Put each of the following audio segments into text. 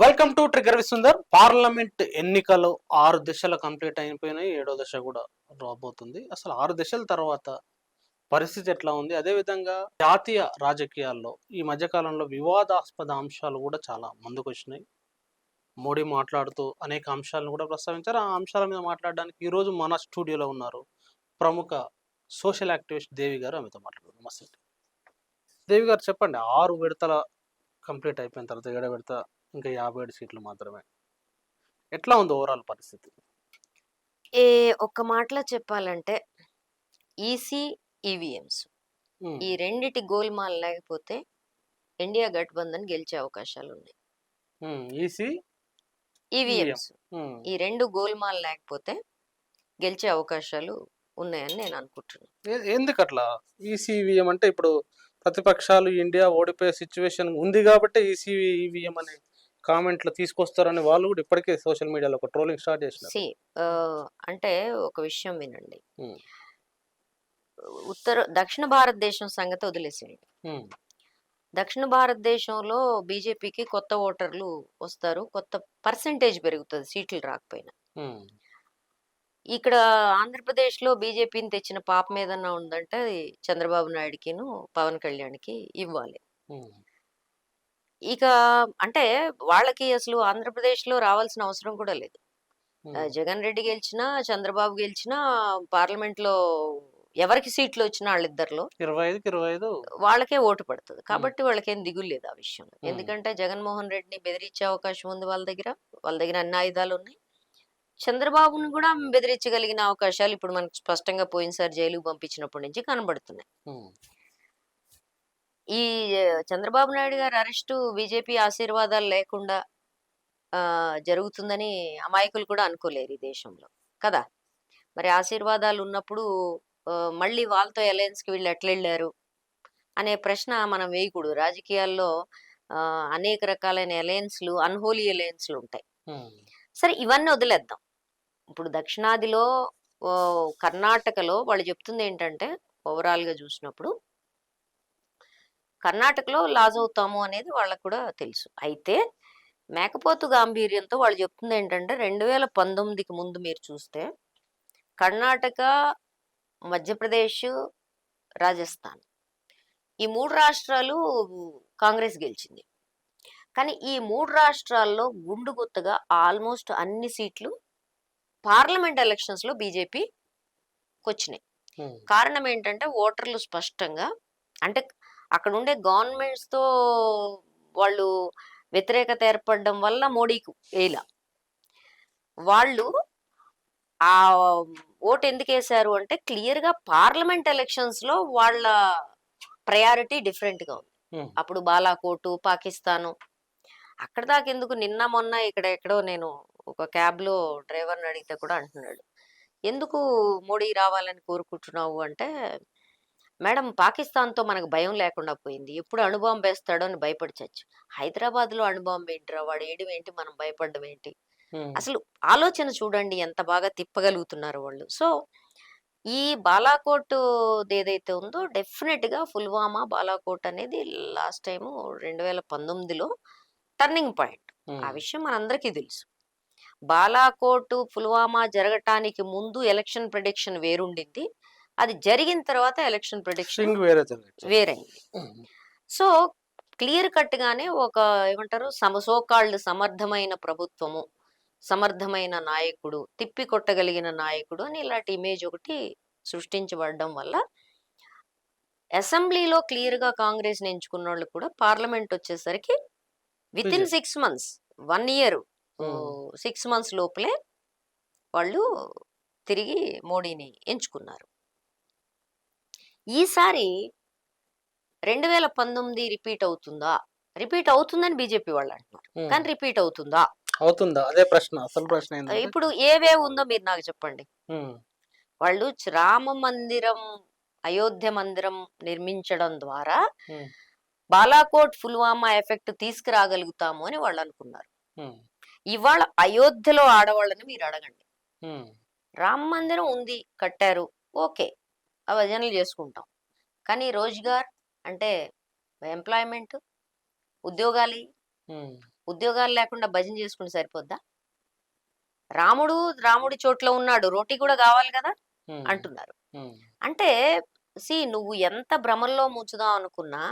Welcome to trigger విసుందర్. Parliament ఎన్నికలు 6 దశలు కంప్లీట్ అయిపోయినాయి. 7వ దశ కూడా రాబోతుంది. అసలు 6 దశల తర్వాత పరిస్థితి ఎట్లా ఉంది? అదేవిధంగా జాతీయ రాజకీయాల్లో ఈ మధ్యకాలంలో వివాదాస్పద అంశాలు కూడా చాలా ముందుకొచ్చినాయి. మోడీ మాట్లాడుతూ అనేక అంశాలను కూడా ప్రస్తావించారు. ఆ అంశాల మీద మాట్లాడడానికి ఈరోజు మన స్టూడియోలో ఉన్నారు ప్రముఖ సోషల్ యాక్టివిస్ట్ దేవి గారు. ఆమెతో మాట్లాడుతున్నారు. నమస్తే దేవి గారు, చెప్పండి. 6 విడతల కంప్లీట్ అయిపోయిన తర్వాత 7వ విడత ఇంకా 57 సీట్లు మాత్రమే. ఎట్లా ఉంది ఓవరాల్ పరిస్థితి? ఒక్క మాటలో చెప్పాలంటే ఈసీ, ఈవీఎంస్ ఉమ్, ఈ రెండిటి గోల్మాల్ లేకపోతే ఇండియా గఠబంధన్ గెలిచే అవకాశాలున్నాయి. EC EVM. ఈవీఎంస్ ఈ 2 గోల్మాల్ లేకపోతే గెలిచే అవకాశాలు ఉన్నాయని నేను అనుకుంటున్నాను. ఎందుకు అట్లా? ఈసీ ఈవీఎం అంటే ఇప్పుడు ప్రతిపక్షాలు ఇండియా ఓడిపోయే సిచ్యువేషన్ ఉంది కాబట్టి ఈసీ ఈవీఎం అనే కామెంట్లు తీసుకొస్తారని వాళ్ళు కూడా ఇప్పటికే సోషల్ మీడియాలో ఒక ట్రోలింగ్ స్టార్ట్ చేసినారు. సి అంటే ఒక విషయం వినండి. ఉమ్, దక్షిణ భారతదేశం సంగతి వదిలేసేయండి. ఉమ్, దక్షిణ భారతదేశంలో బీజేపీకి కొత్త ఓటర్లు వస్తారు, కొత్త పర్సెంటేజ్ పెరుగుతుంది సీట్లు రాకపోయినా. ఉమ్, ఇక్కడ ఆంధ్రప్రదేశ్లో బీజేపీని తెచ్చిన పాపం ఏదన్నా ఉందంటే అది చంద్రబాబు నాయుడుకిను పవన్ కళ్యాణ్కి ఇవ్వాలి. ఉమ్, ఇక అంటే వాళ్ళకి అసలు ఆంధ్రప్రదేశ్లో రావాల్సిన అవసరం కూడా లేదు. జగన్ రెడ్డి గెలిచినా చంద్రబాబు గెలిచినా పార్లమెంట్లో ఎవరికి సీట్లు వచ్చినా వాళ్ళిద్దరిలో 25కి 25. వాళ్ళకే ఓటు పడుతుంది. కాబట్టి వాళ్ళకేం దిగులు లేదు ఆ విషయంలో. ఎందుకంటే జగన్మోహన్ రెడ్డిని బెదిరించే అవకాశం ఉంది వాళ్ళ దగ్గర అన్ని ఆయుధాలు ఉన్నాయి. చంద్రబాబును కూడా బెదిరించగలిగిన అవకాశాలు ఇప్పుడు మనకు స్పష్టంగా పోయినసారి జైలుకు పంపించినప్పటి నుంచి కనబడుతున్నాయి. ఈ చంద్రబాబు నాయుడు గారి అరెస్టు బీజేపీ ఆశీర్వాదాలు లేకుండా జరుగుతుందని అమాయకులు కూడా అనుకోలేరు ఈ దేశంలో కదా. మరి ఆశీర్వాదాలు ఉన్నప్పుడు మళ్ళీ వాళ్ళతో అలయన్స్కి వీళ్ళు ఎట్లా వెళ్ళారు అనే ప్రశ్న మనం వేయకూడదు. రాజకీయాల్లో అనేక రకాలైన అలయన్స్లు, అన్హోలీ అలయన్స్లు ఉంటాయి. సరే, ఇవన్నీ వదిలేద్దాం. ఇప్పుడు దక్షిణాదిలో కర్ణాటకలో వాళ్ళు చెప్తుంది ఏంటంటే ఓవరాల్గా చూసినప్పుడు కర్ణాటకలో లాజ్ అవుతాము అనేది వాళ్ళకు కూడా తెలుసు. అయితే మేకపోతు గాంభీర్యంతో వాళ్ళు చెప్తుంది ఏంటంటే 2019కి ముందు మీరు చూస్తే కర్ణాటక, మధ్యప్రదేశ్, రాజస్థాన్ ఈ 3 రాష్ట్రాలు కాంగ్రెస్ గెలిచింది. కానీ ఈ 3 రాష్ట్రాల్లో గుండుగుత్తగా ఆల్మోస్ట్ అన్ని సీట్లు పార్లమెంట్ ఎలక్షన్స్ లో బీజేపీకి వచ్చినాయి. కారణం ఏంటంటే ఓటర్లు స్పష్టంగా అంటే అక్కడ ఉండే గవర్నమెంట్స్ తో వాళ్ళు వ్యతిరేకత ఏర్పడడం వల్ల మోడీకి వేలా వాళ్ళు ఆ ఓటు ఎందుకు వేశారు అంటే క్లియర్ గా పార్లమెంట్ ఎలక్షన్స్ లో వాళ్ళ ప్రయారిటీ డిఫరెంట్ గా ఉంది. అప్పుడు బాలాకోటు, పాకిస్తాను అక్కడ దాకా ఎందుకు, నిన్న మొన్న ఎక్కడో నేను ఒక క్యాబ్ లో డ్రైవర్ని అడిగితే కూడా అంటున్నాడు, ఎందుకు మోడీ రావాలని కోరుకుంటున్నావు అంటే, మేడం పాకిస్తాన్తో మనకు భయం లేకుండా పోయింది, ఎప్పుడు అణుబాంబు వేస్తాడో అని భయపడి చచ్చు. హైదరాబాద్ లో అణుబాంబు ఏంటిరా, వాడు ఏయడం ఏంటి, మనం భయపడడం ఏంటి? అసలు ఆలోచన చూడండి ఎంత బాగా తిప్పగలుగుతున్నారు వాళ్ళు. సో ఈ బాలాకోట్ ఏదైతే ఉందో డెఫినెట్ గా పుల్వామా, బాలాకోట్ అనేది లాస్ట్ టైం 2019లో టర్నింగ్ పాయింట్. ఆ విషయం మనందరికీ తెలుసు. బాలాకోట్, పుల్వామా జరగటానికి ముందు ఎలక్షన్ ప్రిడిక్షన్ వేరుండింది, అది జరిగిన తర్వాత ఎలక్షన్ ప్రిడిక్షన్ వేరైంది. సో క్లియర్ కట్ గానే ఒక ఏమంటారు సోకాల్డ్ సమర్థమైన ప్రభుత్వము, సమర్థమైన నాయకుడు, తిప్పి కొట్టగలిగిన నాయకుడు అని ఇలాంటి ఇమేజ్ ఒకటి సృష్టించబడడం వల్ల అసెంబ్లీలో క్లియర్ గా కాంగ్రెస్ ఎంచుకున్న వాళ్ళు కూడా పార్లమెంట్ వచ్చేసరికి with in 6 months 1 year 6 months లోపలే వాళ్ళు తిరిగి మోడీని ఎంచుకున్నారు. ఈసారి 2019 రిపీట్ అవుతుందా? రిపీట్ అవుతుందని బీజేపీ వాళ్ళు అంటున్నారు, కానీ రిపీట్ అవుతుందా? అదే ప్రశ్న, అసలు ప్రశ్న. ఇప్పుడు ఏవే ఉందో మీరు నాకు చెప్పండి. వాళ్ళు రామ మందిరం, అయోధ్య మందిరం నిర్మించడం ద్వారా బాలాకోట్, పుల్వామా ఎఫెక్ట్ తీసుకురాగలుగుతాము అని వాళ్ళు అనుకున్నారు. ఇవాళ అయోధ్యలో ఆడవాళ్ళని మీరు అడగండి, రామ మందిరం ఉంది, కట్టారు, ఓకే, భజనలు చేసుకుంటాం, కానీ రోజ్గార్ అంటే ఎంప్లాయ్మెంట్, ఉద్యోగాలు లేకుండా భజన చేసుకుంటే సరిపోద్దా? రాముడి చోట్ల ఉన్నాడు, రోటీ కూడా కావాలి కదా ఉమ్, అంటున్నారు. ఉమ్, అంటే నువ్వు ఎంత భ్రమల్లో ముంచుదాం అనుకున్నా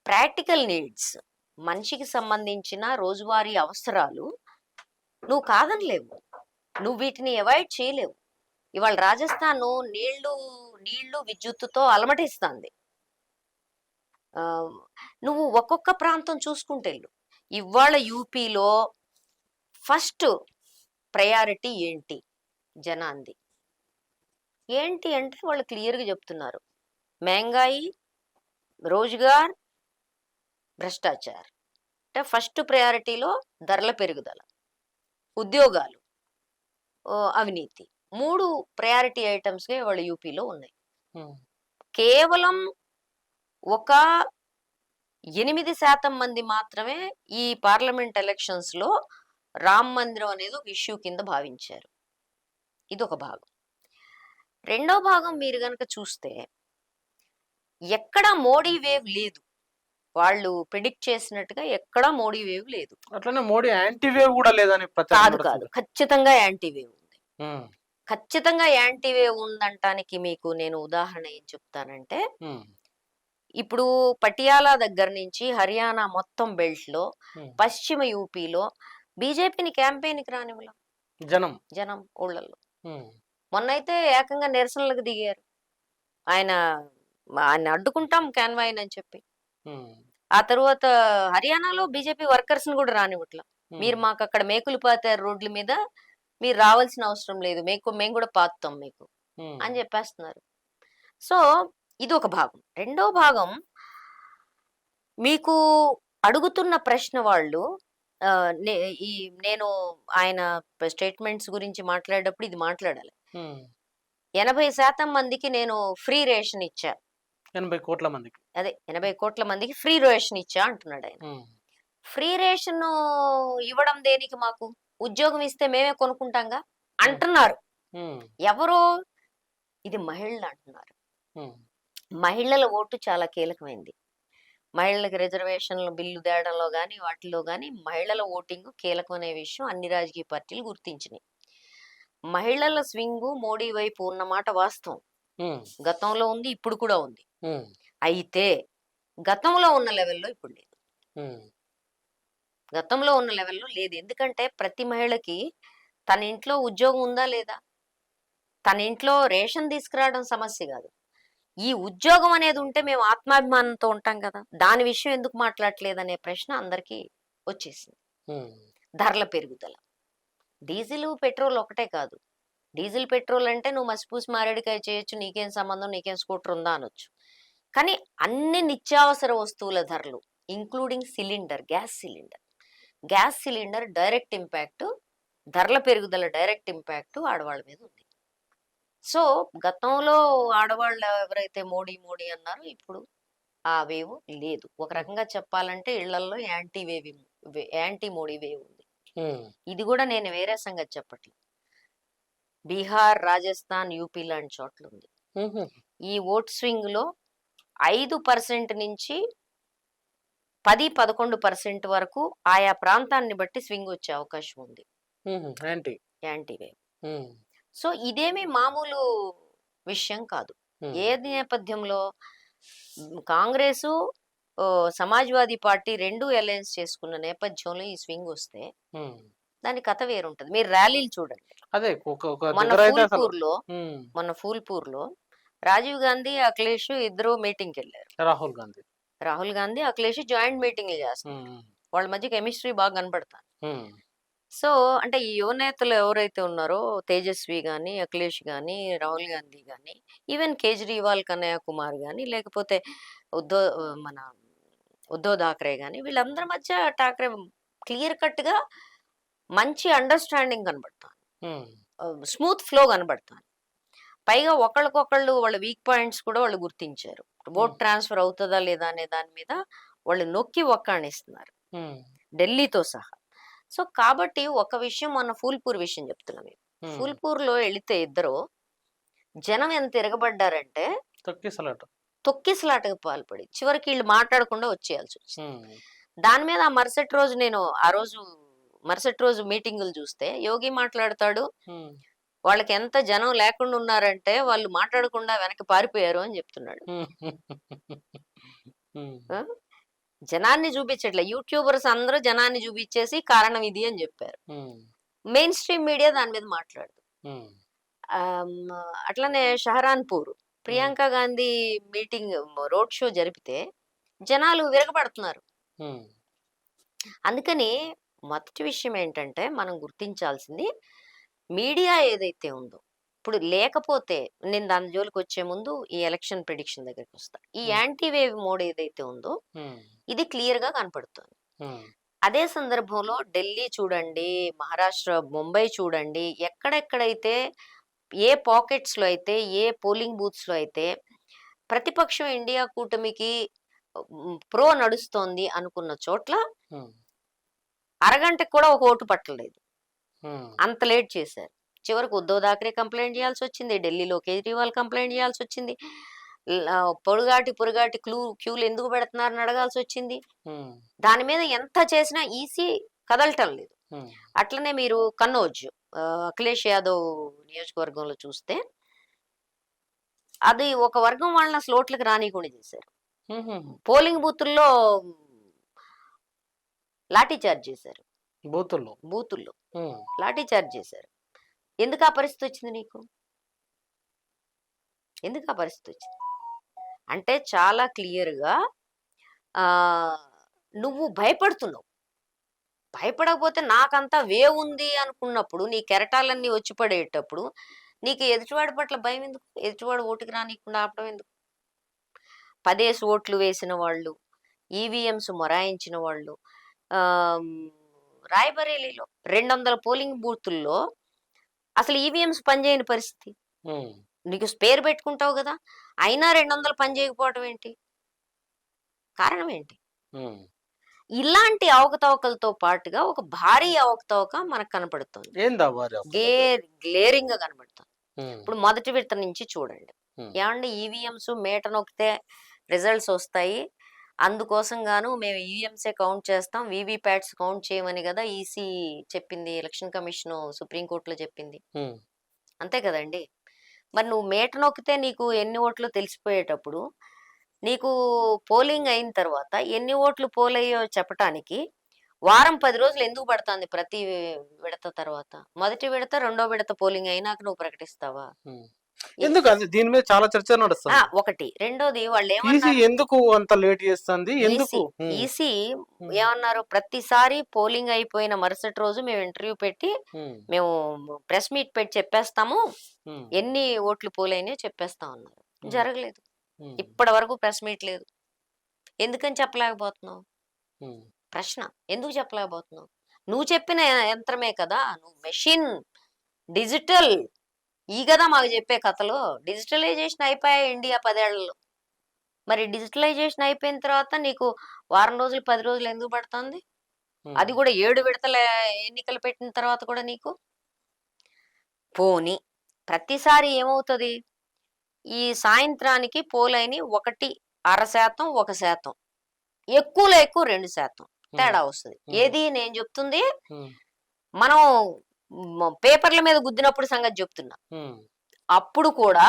ప్రాక్టికల్ నీడ్స్, మనిషికి సంబంధించిన రోజువారీ అవసరాలు నువ్వు కాదనలేవు. నువ్వు వీటిని అవాయిడ్ చేయలేవు. ఇవాళ రాజస్థాన్ నీళ్లు విద్యుత్తుతో అలమటిస్తుంది. ఆ, నువ్వు ఒక్కొక్క ప్రాంతం చూసుకుంటే ఇవాళ యూపీలో ఫస్ట్ ప్రయారిటీ ఏంటి జనాంది? ఏంటి అంటే వాళ్ళు క్లియర్గా చెప్తున్నారు, మహంగాయి, రోజ్గార్, భ్రష్టాచార్. అంటే ఫస్ట్ ప్రయారిటీలో ధరల పెరుగుదల, ఉద్యోగాలు, అవినీతి, 3 ప్రయారిటీ ఐటమ్స్గా వాళ్ళ యూపీలో ఉన్నాయి. ఉమ్, కేవలం ఒక 8% మంది మాత్రమే ఈ పార్లమెంట్ ఎలక్షన్స్ లో రామ్ మందిరం అనేది ఒక ఇష్యూ కింద భావించారు. ఇది ఒక భాగం. రెండో భాగం మీరు గనక చూస్తే ఎక్కడ మోడీ వేవ్ లేదు. వాళ్ళు ప్రిడిక్ట్ చేసినట్టుగా ఎక్కడా మోడీ వేవ్ లేదు. అట్లనే మోడీ యాంటీ వేవ్ కూడా లేదని ప్రచారం కాదు నడుస్తుంది. ఖచ్చితంగా యాంటీ వేవ్ ఉంది. ఉమ్, ఖచ్చితంగా యాంటీ వేవ్ ఉందంటానికి మీకు నేను ఉదాహరణ ఏం చెప్తానంటే, ఉమ్, ఇప్పుడు పటియాలా దగ్గర నుంచి హర్యానా మొత్తం బెల్ట్ లో, ఉమ్, పశ్చిమ యూపీలో బీజేపీని క్యాంపెయిన్కి రానివ్వలేం జనం ఊళ్ళల్లో. ఉమ్, మొన్నైతే ఏకంగా నిరసనలకు దిగారు. ఆయన అడ్డుకుంటాం క్యాన్వాయిన్ అని చెప్పి. ఉమ్, ఆ తర్వాత హర్యానాలో బీజేపీ వర్కర్స్ ని కూడా రానివ్వట్ల. మీరు మాకు అక్కడ మేకులు పాతారు రోడ్ల మీద, మీరు రావాల్సిన అవసరం లేదు, మేము కూడా పాతాం మీకు ఉమ్, అని చెప్పేస్తున్నారు. సో ఇది ఒక భాగం. రెండో భాగం, మీకు అడుగుతున్న ప్రశ్న వాళ్ళు ఆ, నేను ఆయన స్టేట్మెంట్స్ గురించి మాట్లాడేటప్పుడు ఇది మాట్లాడాలి. ఉమ్, 80% మందికి నేను ఫ్రీ రేషన్ ఇచ్చా. 80 కోట్ల మందికి. అదే 80 కోట్ల మందికి ఫ్రీ రేషన్ ఇచ్చా అంటున్నాడు ఆయన. ఉమ్, ఫ్రీ రేషన్ ఇవ్వడం దేనికి? మాకు ఉద్యోగం ఇస్తే మేమే కొనుక్కుంటాంగా అంటున్నారు. ఉమ్, ఎవరు? ఇది మహిళలు అంటున్నారు. ఉమ్, మహిళల ఓటు చాలా కీలకమైంది. మహిళలకు రిజర్వేషన్లు బిల్లు తేడంలో కానీ వాటిలో కానీ మహిళల ఓటింగ్ కీలకమనే విషయం అన్ని రాజకీయ పార్టీలు గుర్తించినాయి. మహిళల స్వింగు మోడీ వైపు ఉన్నమాట వాస్తవం. ఉమ్, గతంలో ఉంది, ఇప్పుడు కూడా ఉంది. ఉమ్, అయితే గతంలో ఉన్న లెవెల్లో ఇప్పుడు లేదు. ఉమ్, గతంలో ఉన్న లెవెల్లో లేదు. ఎందుకంటే ప్రతి మహిళకి తన ఇంట్లో ఉద్యోగం ఉందా లేదా, తన ఇంట్లో రేషన్ తీసుకురావడం సమస్య కాదు. ఈ ఉద్యోగం అనేది ఉంటే మేము ఆత్మాభిమానంతో ఉంటాం కదా, దాని విషయం ఎందుకు మాట్లాడలేదనే ప్రశ్న అందరికీ వచ్చేసింది. ఉమ్, ధరల పెరుగుదల, డీజిల్ పెట్రోల్ ఒకటే కాదు. డీజిల్ పెట్రోల్ అంటే నువ్వు మసిపూసి మారేడుకాయ చేయొచ్చు, నీకేం సంబంధం, నీకేం స్కూటర్ ఉందా అనొచ్చు. కానీ అన్ని నిత్యావసర వస్తువుల ధరలు, including gas cylinder direct impact, ధరల పెరుగుదల డైరెక్ట్ ఇంపాక్ట్ ఆడవాళ్ళ మీద ఉంది. సో గతంలో ఆడవాళ్ళు ఎవరైతే మోడీ మోడీ అన్నారో ఇప్పుడు ఆ వేవ్ లేదు. ఒక రకంగా చెప్పాలంటే ఇళ్లలో యాంటీ మోడీ వేవ్ ఉంది. ఉమ్, ఇది కూడా నేను వేరే సంగతి చెప్పట్లేదు. బీహార్, రాజస్థాన్, యూపీ లాంటి చోట్ల ఉంది. ఉమ్, ఈ ఓట్ స్వింగ్ లో 5% నుంచి 10-11% వరకు ఆయా ప్రాంతాన్ని బట్టి స్వింగ్ వచ్చే అవకాశం ఉంది ఉమ్, యాంటీ వేవ్. ఉమ్, సో ఇదేమి మామూలు విషయం కాదు. ఉమ్, ఏ నేపథ్యంలో కాంగ్రెసు, సమాజ్వాదీ పార్టీ రెండు అలయన్స్ చేసుకున్న నేపథ్యంలో ఈ స్వింగ్ వస్తే ఉమ్. దాని కథ వేరుంటది. మీరు ర్యాలీలు చూడండి. అదే ఒక మన దగ్గర అయితే అసలు ఫూల్పూర్ లో రాజీవ్ గాంధీ, అఖిలేష్ ఇద్దరు మీటింగ్ కి వెళ్ళారు. రాహుల్ గాంధీ అఖిలేష్ జాయింట్ మీటింగ్లు చేస్తారు. వాళ్ళ మధ్య కెమిస్ట్రీ బాగా కనబడతారు. సో అంటే ఈ యువ నేతలు ఎవరైతే ఉన్నారో, తేజస్వి గాని, అఖిలేష్ గాని, రాహుల్ గాంధీ గాని, ఈవెన్ కేజ్రీవాల్, కన్నయ్య కుమార్ గాని, లేకపోతే మన ఉద్ధవ్ ఠాక్రే గాని, వీళ్ళందరి మధ్య క్లియర్ కట్ గా మంచి అండర్స్టాండింగ్ కనబడతాను, స్మూత్ ఫ్లో కనబడతాను. పైగా ఒకళ్ళకొకళ్ళు వాళ్ళ వీక్ పాయింట్స్ కూడా వాళ్ళు గుర్తించారు. ఓట్ ట్రాన్స్ఫర్ అవుతుందా లేదా అనే దాని మీద వాళ్ళు నొక్కి ఒక్కాణిస్తున్నారు, ఢిల్లీతో సహా. సో కాబట్టి ఒక విషయం, మొన్న ఫూల్పూర్ విషయం చెప్తున్నాం. ఫూల్పూర్ లో వెళితే ఇద్దరు జనం ఎంత తిరగబడ్డారంటే తొక్కిసలాటకు పాల్పడి చివరికి వీళ్ళు మాట్లాడకుండా వచ్చేయాల్సి వచ్చింది. దాని మీద ఆ మరుసటి రోజు నేను మరుసటి రోజు మీటింగులు చూస్తే యోగి మాట్లాడతాడు, ఉమ్, వాళ్ళకి ఎంత జనం లేకుండా ఉన్నారంటే వాళ్ళు మాట్లాడకుండా వెనక్కి పారిపోయారు అని చెప్తున్నాడు. ఉమ్, ఆ? జనాన్ని చూపించట్లే, యూట్యూబర్స్ అందరూ జనాన్ని చూపించేసి కారణం ఇది అని చెప్పారు. ఉమ్, మెయిన్ స్ట్రీమ్ మీడియా దాని మీద మాట్లాడు. ఉమ్, ఆమ్, అట్లనే షహరాన్పూర్ ఉమ్, Priyanka Gandhi meeting road show జరిపితే జనాలు విరగబడుతున్నారు. ఉమ్, అందుకని మొదటి విషయం ఏంటంటే మనం గుర్తించాల్సింది, మీడియా ఏదైతే ఉందో ఇప్పుడు లేకపోతే, నేను దాని జోలికి వచ్చే ముందు ఈ ఎలక్షన్ ప్రిడిక్షన్ దగ్గరికి వస్తా. ఈ ఉమ్, యాంటీ వేవ్ మోడ్ ఏదైతే ఉందో ఉమ్, ఇది క్లియర్ గా కనపడుతుంది. ఉమ్, అదే సందర్భంలో ఢిల్లీ చూడండి, మహారాష్ట్ర ముంబై చూడండి, ఎక్కడెక్కడైతే ఏ పాకెట్స్ లో అయితే, ఏ పోలింగ్ బూత్స్ లో అయితే ప్రతిపక్షం ఇండియా కూటమికి ప్రో నడుస్తోంది అనుకున్న చోట్ల ఉమ్, అరగంటకు కూడా ఒక ఓటు పట్టలేదు. ఉమ్, అంత లేట్ చేశారు. చివరికి ఉద్ధవ్ థాక్రే కంప్లైంట్ చేయాల్సి వచ్చింది, ఢిల్లీలో కేజ్రీవాల్ కంప్లైంట్ చేయాల్సి వచ్చింది, పొరుగాటి క్యూలు ఎందుకు పెడుతున్నారని అడగాల్సి వచ్చింది. ఉమ్, దాని మీద ఎంత చేసినా ఈసీ కదలటం లేదు. ఉమ్, అట్లనే మీరు కన్నౌజ్, అఖిలేష్ యాదవ్ నియోజకవర్గంలో చూస్తే అది ఒక వర్గం వాళ్ళని అసలు ఓట్లకు రానియకుండా చేశారు. ఉమ్, పోలింగ్ బూతుల్లో లాఠీ చార్జ్ చేశారు. బూతుల్లో. బూతుల్లో ఉమ్, లాఠీ చార్జ్ చేశారు. ఎందుకు ఆ పరిస్థితి వచ్చింది నీకు? ఎందుకు ఆ పరిస్థితి వచ్చింది అంటే చాలా క్లియర్గా ఆ నువ్వు భయపడుతున్నావు. భయపడకపోతే నాకంతా ఉంది అనుకున్నప్పుడు, నీ కెరటాలన్నీ వచ్చి పడేటప్పుడు నీకు ఎదుటివాడి పట్ల భయం ఎందుకు? ఎదుటివాడు ఓటుకి రానికుండా ఆపడం ఎందుకు? 10 ఓట్లు వేసిన వాళ్ళు, ఈవీఎంస్ మొరాయించిన వాళ్ళు, ఆ రాయ్బరేలీలో 200 పోలింగ్ బూతుల్లో అసలు ఈవీఎంస్ పనిచేయని పరిస్థితి. ఉమ్, నీకు స్పేర్ పెట్టుకుంటావు కదా, అయినా 200 పని చేయకపోవడం ఏంటి? కారణం ఏంటి? ఉమ్. ఇలాంటి అవకతవకలతో పాటుగా ఒక భారీ అవకతవక మనకు కనపడుతుంది, ఏందా వారి అవకతవకలు? గ్లేరింగ్ గా కనబడుతుంది. ఉమ్, ఇప్పుడు మొదటి విడత నుంచి చూడండి. ఉమ్, ఏమంటే ఈవీఎంస్ మేట నొక్కితే రిజల్ట్స్ వస్తాయి, అందుకోసం గాను మేము ఈవీఎంసే కౌంట్ చేస్తాం, వీవీప్యాట్స్ కౌంట్ చేయమని కదా ఈసీ చెప్పింది, ఎలక్షన్ కమిషన్ సుప్రీంకోర్టులో చెప్పింది. ఉమ్, అంతే కదండి. మరి నువ్వు మేట నొక్కితే నీకు ఎన్ని ఓట్లు తెలిసిపోయేటప్పుడు, నీకు పోలింగ్ అయిన తర్వాత ఎన్ని ఓట్లు పోలయ్యో చెప్పటానికి వారం 10 రోజులు ఎందుకు పడుతుంది ప్రతి విడత తర్వాత? మొదటి విడత, రెండో విడత పోలింగ్ అయినాక నువ్వు ప్రకటిస్తావా? ఉమ్. ఎందుకు అది దీని మీద చాలా చర్చ నడుస్తుంది. ఒకటి. రెండోది వాళ్ళు ఈసీ ఏమన్నారు, ఎందుకు అంత లేట్ చేస్తుంది? ఎందుకు? ఈసీ ఉమ్, ఏమన్నారు, ప్రతిసారి పోలింగ్ అయిపోయిన మరుసటి రోజు మేము ఇంటర్వ్యూ పెట్టి ఉమ్, మేము ప్రెస్ మీట్ పెట్టి చెప్పేస్తాము, ఉమ్, ఎన్ని ఓట్లు పోలైనాయో చెప్పేస్తాం అన్నారు. ఉమ్, జరగలేదు. ఉమ్, ఇప్పటి వరకు ప్రెస్ మీట్ లేదు. ఎందుకని చెప్పలేకపోతున్నావు? ఉమ్, ప్రశ్న, ఎందుకు చెప్పలేకపోతున్నావు? నువ్వు చెప్పిన యంత్రమే కదా, నువ్వు మెషిన్, డిజిటల్, ఈ కదా మాకు చెప్పే కథలు. డిజిటలైజేషన్ అయిపోయాయి ఇండియా 10 ఏళ్లలో. మరి డిజిటలైజేషన్ అయిపోయిన తర్వాత నీకు వారం రోజులు 10 రోజులు ఎందుకు పడుతుంది? అది ఉమ్, కూడా 7 విడతల ఎన్నికలు పెట్టిన తర్వాత కూడా నీకు. పోని ప్రతిసారి ఏమవుతుంది, ఈ సాయంత్రానికి పోలైని 1.5%, 1%, ఎక్కువలో ఎక్కువ 2% తేడా వస్తుంది. ఏది నేను చెప్తుంది, ఉమ్, మనం పేపర్ల మీద గుద్దినప్పుడు సంగతి చెప్తున్నా. ఉమ్, అప్పుడు కూడా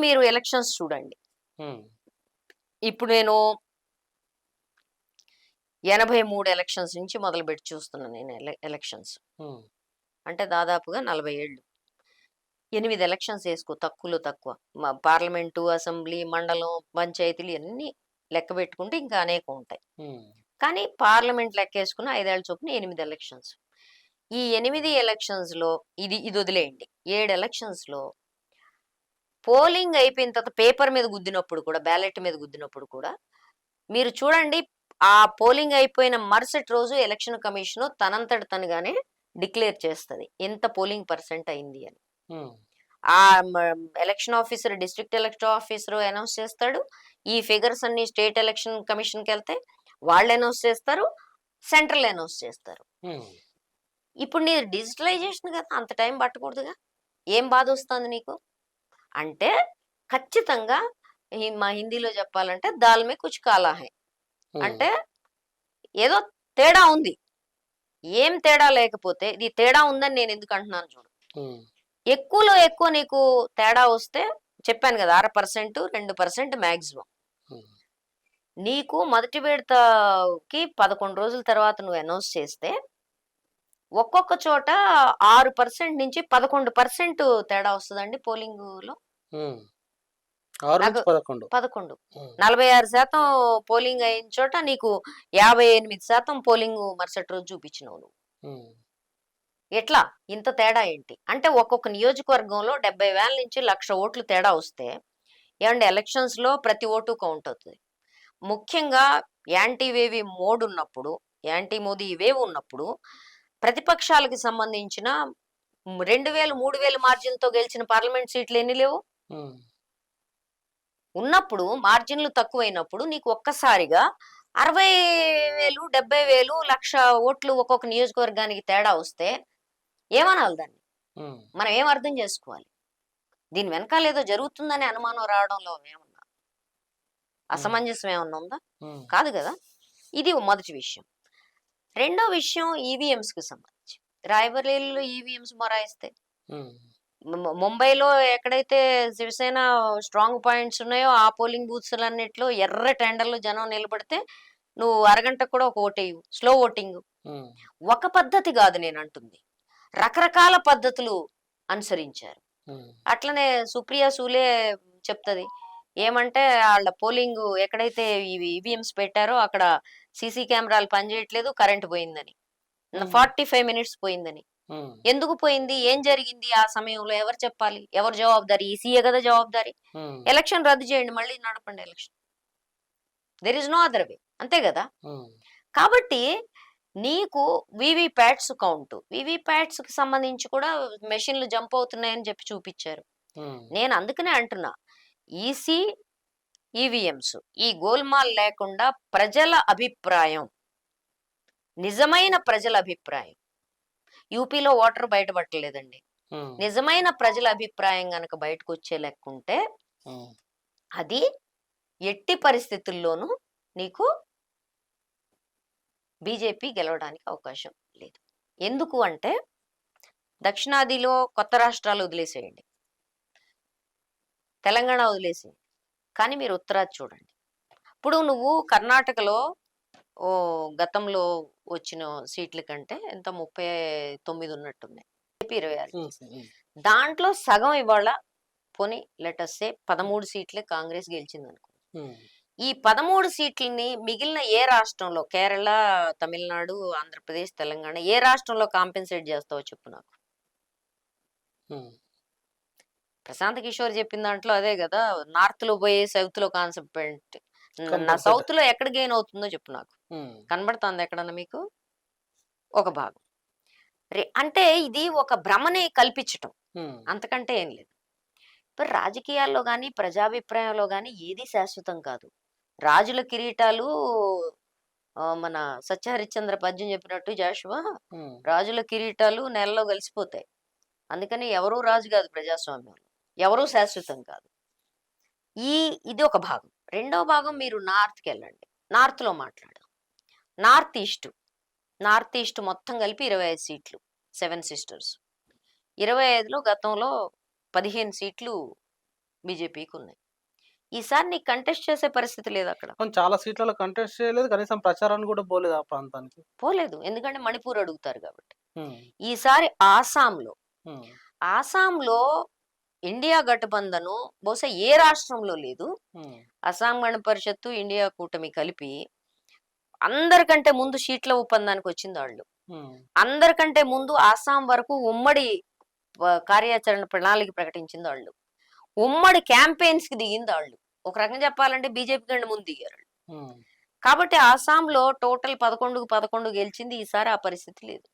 మీరు ఎలక్షన్స్ చూడండి. ఉమ్, ఇప్పుడు నేను 83 ఎలక్షన్స్ నుంచి మొదలుపెట్టి చూస్తున్నాను నేను ఎలక్షన్స్. ఉమ్, అంటే దాదాపుగా 40 ఏళ్ళు. 8 ఎలక్షన్స్ వేసుకో, తక్కువలో తక్కువ. పార్లమెంటు, అసెంబ్లీ, మండలం, పంచాయతీలు అన్ని లెక్క పెట్టుకుంటే ఇంకా అనేకం ఉంటాయి. ఉమ్, కానీ పార్లమెంట్ లెక్కేసుకున్న 5 ఏళ్ల చొప్పున 8 ఎలక్షన్స్. ఈ 8 ఎలక్షన్స్ లో ఇది వదిలేయండి, 7 ఎలక్షన్స్ లో పోలింగ్ అయిపోయిన తర్వాత పేపర్ మీద గుద్దినప్పుడు కూడా, బ్యాలెట్ మీద గుద్దినప్పుడు కూడా మీరు చూడండి, ఆ పోలింగ్ అయిపోయిన మరుసటి రోజు ఎలక్షన్ కమిషన్ తనంతట తనుగానే డిక్లేర్ చేస్తుంది ఎంత పోలింగ్ పర్సెంట్ అయింది అని. ఉమ్, ఆ election officer, district election officer announce చేస్తాడు. ఈ ఫిగర్స్ అన్ని స్టేట్ ఎలక్షన్ కమిషన్కి వెళ్తాయి, వాళ్ళు అనౌన్స్ చేస్తారు, సెంట్రల్ అనౌన్స్ చేస్తారు. ఉమ్. ఇప్పుడు నీ డిజిటలైజేషన్ కదా, అంత టైం పట్టకూడదుగా. ఏం బాధ వస్తుంది నీకు? అంటే ఖచ్చితంగా మా హిందీలో చెప్పాలంటే దాల్ మే కుచ్ కాలా హై. ఉమ్. అంటే ఏదో తేడా ఉంది. ఏం తేడా లేకపోతే ఇది తేడా ఉందని నేను ఎందుకు అంటున్నాను చూడు. ఎక్కువలో ఎక్కువ నీకు తేడా వస్తే చెప్పాను కదా 6%, 2% మాక్సిమం. నీకు మొదటి విడతకి 11 రోజుల తర్వాత నువ్వు అనౌన్స్ చేస్తే ఒక్కొక్క చోట 6% నుంచి 11% తేడా వస్తుందండి పోలింగ్ లో. 11 46% పోలింగ్ అయిన చోట నీకు 58% పోలింగ్ మరుసటి రోజు చూపించినావు నువ్వు. ఎట్లా ఇంత తేడా ఏంటి అంటే ఒక్కొక్క నియోజకవర్గంలో 70,000 నుంచి 1,00,000 ఓట్లు తేడా వస్తే ఏమంటే ఎలక్షన్స్ లో ప్రతి ఓటు కౌంట్ అవుతుంది. ముఖ్యంగా యాంటీ మోదీ వేవ్ ఉన్నప్పుడు ప్రతిపక్షాలకు సంబంధించిన 2,000, 3,000 మార్జిన్తో గెలిచిన పార్లమెంట్ సీట్లు ఎన్ని లేవు ఉన్నప్పుడు. మార్జిన్లు తక్కువైనప్పుడు నీకు ఒక్కసారిగా 60,000, 70,000, 1,00,000 ఓట్లు ఒక్కొక్క నియోజకవర్గానికి తేడా వస్తే ఏమనాలి దాన్ని? మనం ఏం అర్థం చేసుకోవాలి? దీని వెనకాల ఏదో జరుగుతుందని అనుమానం రావడంలో ఏమన్నా అసమంజసం ఏమన్నా ఉందా? కాదు కదా. ఇది మొదటి విషయం. రెండో విషయం ఈవీఎంస్ కి సంబంధించి. రాయబరేలీలో ఈవీఎంస్ మొరాయిస్తే ముంబైలో ఎక్కడైతే శివసేన స్ట్రాంగ్ పాయింట్స్ ఉన్నాయో ఆ పోలింగ్ బూత్స్ అన్నిట్లో ఎర్ర టెండర్లు జనం నిలబడితే నువ్వు అరగంట కూడా ఒక ఓటేయు. స్లో ఓటింగ్ ఒక పద్ధతి కాదు నేను అంటుంది, రకరకాల పద్ధతులు అనుసరించారు. అట్లనే సుప్రియా సూలే చెప్తుంది ఏమంటే వాళ్ళ పోలింగ్ ఎక్కడైతే ఈవీఎంస్ పెట్టారో అక్కడ సీసీ కెమెరాలు పనిచేయట్లేదు, కరెంట్ పోయిందని, 45 మినిట్స్ పోయిందని. ఎందుకు పోయింది, ఏం జరిగింది ఆ సమయంలో, ఎవరు చెప్పాలి, ఎవరు జవాబుదారి? ఈసీఏ కదా జవాబుదారి. ఎలక్షన్ రద్దు చేయండి, మళ్ళీ నడపండి election. There is no other way, అంతే కదా. కాబట్టి నీకు వీవీప్యాట్స్ కౌంట్, వీవీప్యాట్స్ కి సంబంధించి కూడా మెషిన్లు జంప్ అవుతున్నాయని చెప్పి చూపించారు. నేను అందుకనే అంటున్నా ఈసీ ఈవీఎంస్ ఈ గోల్మాల్ లేకుండా ప్రజల అభిప్రాయం, నిజమైన ప్రజల అభిప్రాయం, యూపీలో ఓటర్ బయటపట్టలేదండి, నిజమైన ప్రజల అభిప్రాయం గనక బయటకు వచ్చే లెక్కుంటే అది ఎట్టి పరిస్థితుల్లోనూ నీకు బీజేపీ గెలవడానికి అవకాశం లేదు. ఎందుకు అంటే దక్షిణాదిలో కొత్త రాష్ట్రాలు వదిలేసేయండి, తెలంగాణ వదిలేసేయండి, కానీ మీరు ఉత్తరాది చూడండి. ఇప్పుడు నువ్వు కర్ణాటకలో గతంలో వచ్చిన సీట్ల కంటే ఎంత 39 ఉన్నట్టున్నాయి, 26. దాంట్లో సగం ఇవాళ పోనీ లెటస్ సే 13 సీట్లే కాంగ్రెస్ గెలిచింది అనుకో. ఈ 13 సీట్లని మిగిలిన ఏ రాష్ట్రంలో, కేరళ, తమిళనాడు, ఆంధ్రప్రదేశ్, తెలంగాణ, ఏ రాష్ట్రంలో కాంపెన్సేట్ చేస్తావో చెప్పు నాకు. ప్రశాంత్ కిషోర్ చెప్పిన దాంట్లో అదే కదా, నార్త్ లో పోయి సౌత్ లో కాన్సెప్ట్. నా సౌత్ లో ఎక్కడ గెయిన్ అవుతుందో చెప్పు నాకు, కనబడుతుంది ఎక్కడన్నా మీకు ఒక భాగం? అంటే ఇది ఒక భ్రమని కల్పించటం, అంతకంటే ఏం లేదు. ఇప్పుడు రాజకీయాల్లో గాని ప్రజాభిప్రాయంలో గాని ఏది శాశ్వతం కాదు. రాజుల కిరీటాలు మన సత్యహరిశ్చంద్ర పద్యం చెప్పినట్టు జాషువా, రాజుల కిరీటాలు నెలలో కలిసిపోతాయి. అందుకని ఎవరూ రాజు కాదు ప్రజాస్వామ్యంలో, ఎవరూ శాశ్వతం కాదు. ఇది ఒక భాగం. రెండో భాగం మీరు నార్త్కి వెళ్ళండి, నార్త్ లో మాట్లాడదాం. నార్త్ ఈస్ట్ మొత్తం కలిపి 25 సీట్లు, 7 సిస్టర్స్. 25లో గతంలో 15 సీట్లు బీజేపీకి ఉన్నాయి. ఈసారి నీకు కంటెస్ట్ చేసే పరిస్థితి లేదు అక్కడ. చాలా సీట్లలో కంటెస్ట్ చేయలేదు, కనీసం ప్రచారాన్ని కూడా పోలేదు ఆ ప్రాంతానికి. పోలేదు, ఎందుకంటే మణిపూర్ అడుగుతారు కాబట్టి. ఈసారి ఆసాంలో ఇండియా గఠబంధను బహుశా ఏ రాష్ట్రంలో లేదు. అస్సాం గణ పరిషత్తు, ఇండియా కూటమి కలిపి అందరికంటే ముందు సీట్ల ఒప్పందానికి వచ్చింది వాళ్ళు. అందరికంటే ముందు ఆసాం వరకు ఉమ్మడి కార్యాచరణ ప్రణాళిక ప్రకటించింది వాళ్ళు. ఉమ్మడి క్యాంపెయిన్స్ కి దిగింది వాళ్ళు. ఒక రకంగా చెప్పాలంటే బీజేపీ కంటే ముందు దిగారు. కాబట్టి ఆసాంలో టోటల్ 11 గెలిచింది. ఈసారి ఆ పరిస్థితి లేదు.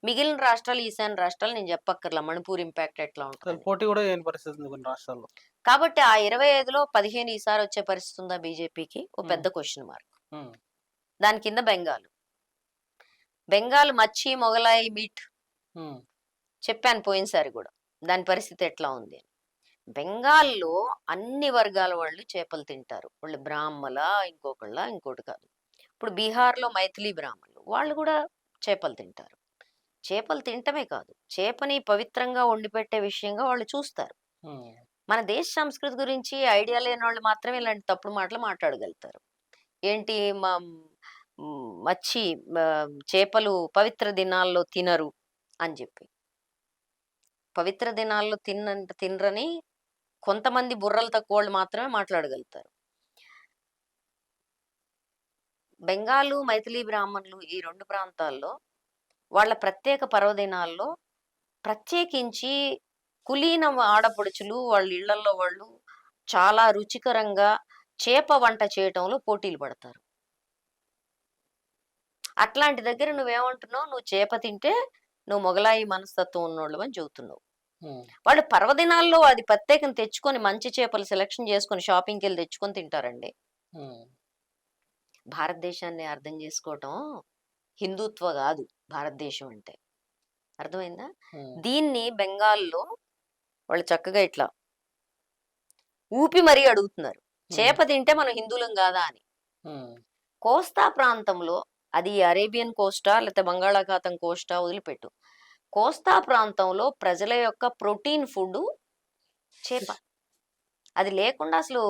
మిగిలిన రాష్ట్రాలు, ఈశాన్య రాష్ట్రాలు నేను చెప్పక్కర్లా మణిపూర్ ఇంపాక్ట్ ఎట్లా ఉంటుంది, పోటీ కూడా ఏం పరిస్థితి ఉంది కొన్ని రాష్ట్రాల్లో. కాబట్టి ఆ 25లో 15 ఈసారి వచ్చే పరిస్థితి ఉందా బీజేపీకి? ఓ పెద్ద క్వశ్చన్ మార్క్. దాని కింద బెంగాల్ మచ్చి, మొగలాయి, మీట్ చెప్పాను పోయినసారి కూడా, దాని పరిస్థితి ఎట్లా ఉంది. బెంగాల్లో అన్ని వర్గాల వాళ్ళు చేపలు తింటారు. వాళ్ళు బ్రాహ్మల, ఇంకొకటి కాదు, ఇప్పుడు బీహార్లో మైథిలీ బ్రాహ్మణులు వాళ్ళు కూడా చేపలు తింటారు. చేపలు తినటమే కాదు, చేపని పవిత్రంగా వండిపెట్టే విషయంగా వాళ్ళు చూస్తారు. ఉమ్, మన దేశ సంస్కృతి గురించి ఐడియా లేని వాళ్ళు మాత్రమే ఇలాంటి తప్పుడు మాటలు మాట్లాడగలుగుతారు. ఏంటి మా మచ్చి చేపలు పవిత్ర దినాల్లో తినరు అని చెప్పి. పవిత్ర దినాల్లో తినరని కొంతమంది బుర్రలు తక్కువ వాళ్ళు మాత్రమే మాట్లాడగలుగుతారు. బెంగాలు మైథిలీ బ్రాహ్మణులు ఈ రెండు ప్రాంతాల్లో వాళ్ళ ప్రత్యేక పర్వదినాల్లో ప్రత్యేకించి కులీన ఆడపడుచులు వాళ్ళ ఇళ్లలో వాళ్ళు చాలా రుచికరంగా చేప వంట చేయటంలో పోటీలు పడతారు. అట్లాంటి దగ్గర నువ్వేమంటున్నావు, నువ్వు చేప తింటే నువ్వు మొగలాయి మనస్తత్వం ఉన్నోళ్ళు అని చెబుతున్నావు. ఉమ్, వాళ్ళు పర్వదినాల్లో అది ప్రత్యేకం తెచ్చుకొని మంచి చేపలు సెలెక్షన్ చేసుకొని షాపింగ్కి వెళ్ళి తెచ్చుకొని తింటారండి. ఉమ్, భారతదేశాన్ని అర్థం చేసుకోవటం హిందుత్వ కాదు భారతదేశం అంటే. అర్థమైందా? ఉమ్, దీన్ని బెంగాల్లో వాళ్ళు చక్కగా ఇట్లా ఊపి మరీ అడుగుతున్నారు, చేప తింటే మనం హిందువులం కాదా అని. ఉమ్, కోస్తా ప్రాంతంలో, అది అరేబియన్ కోస్టా లేకపోతే బంగాళాఖాతం కోస్టా వదిలిపెట్టు, కోస్తా ప్రాంతంలో ప్రజల యొక్క ప్రోటీన్ ఫుడ్ చేప. అది లేకుండా అసలు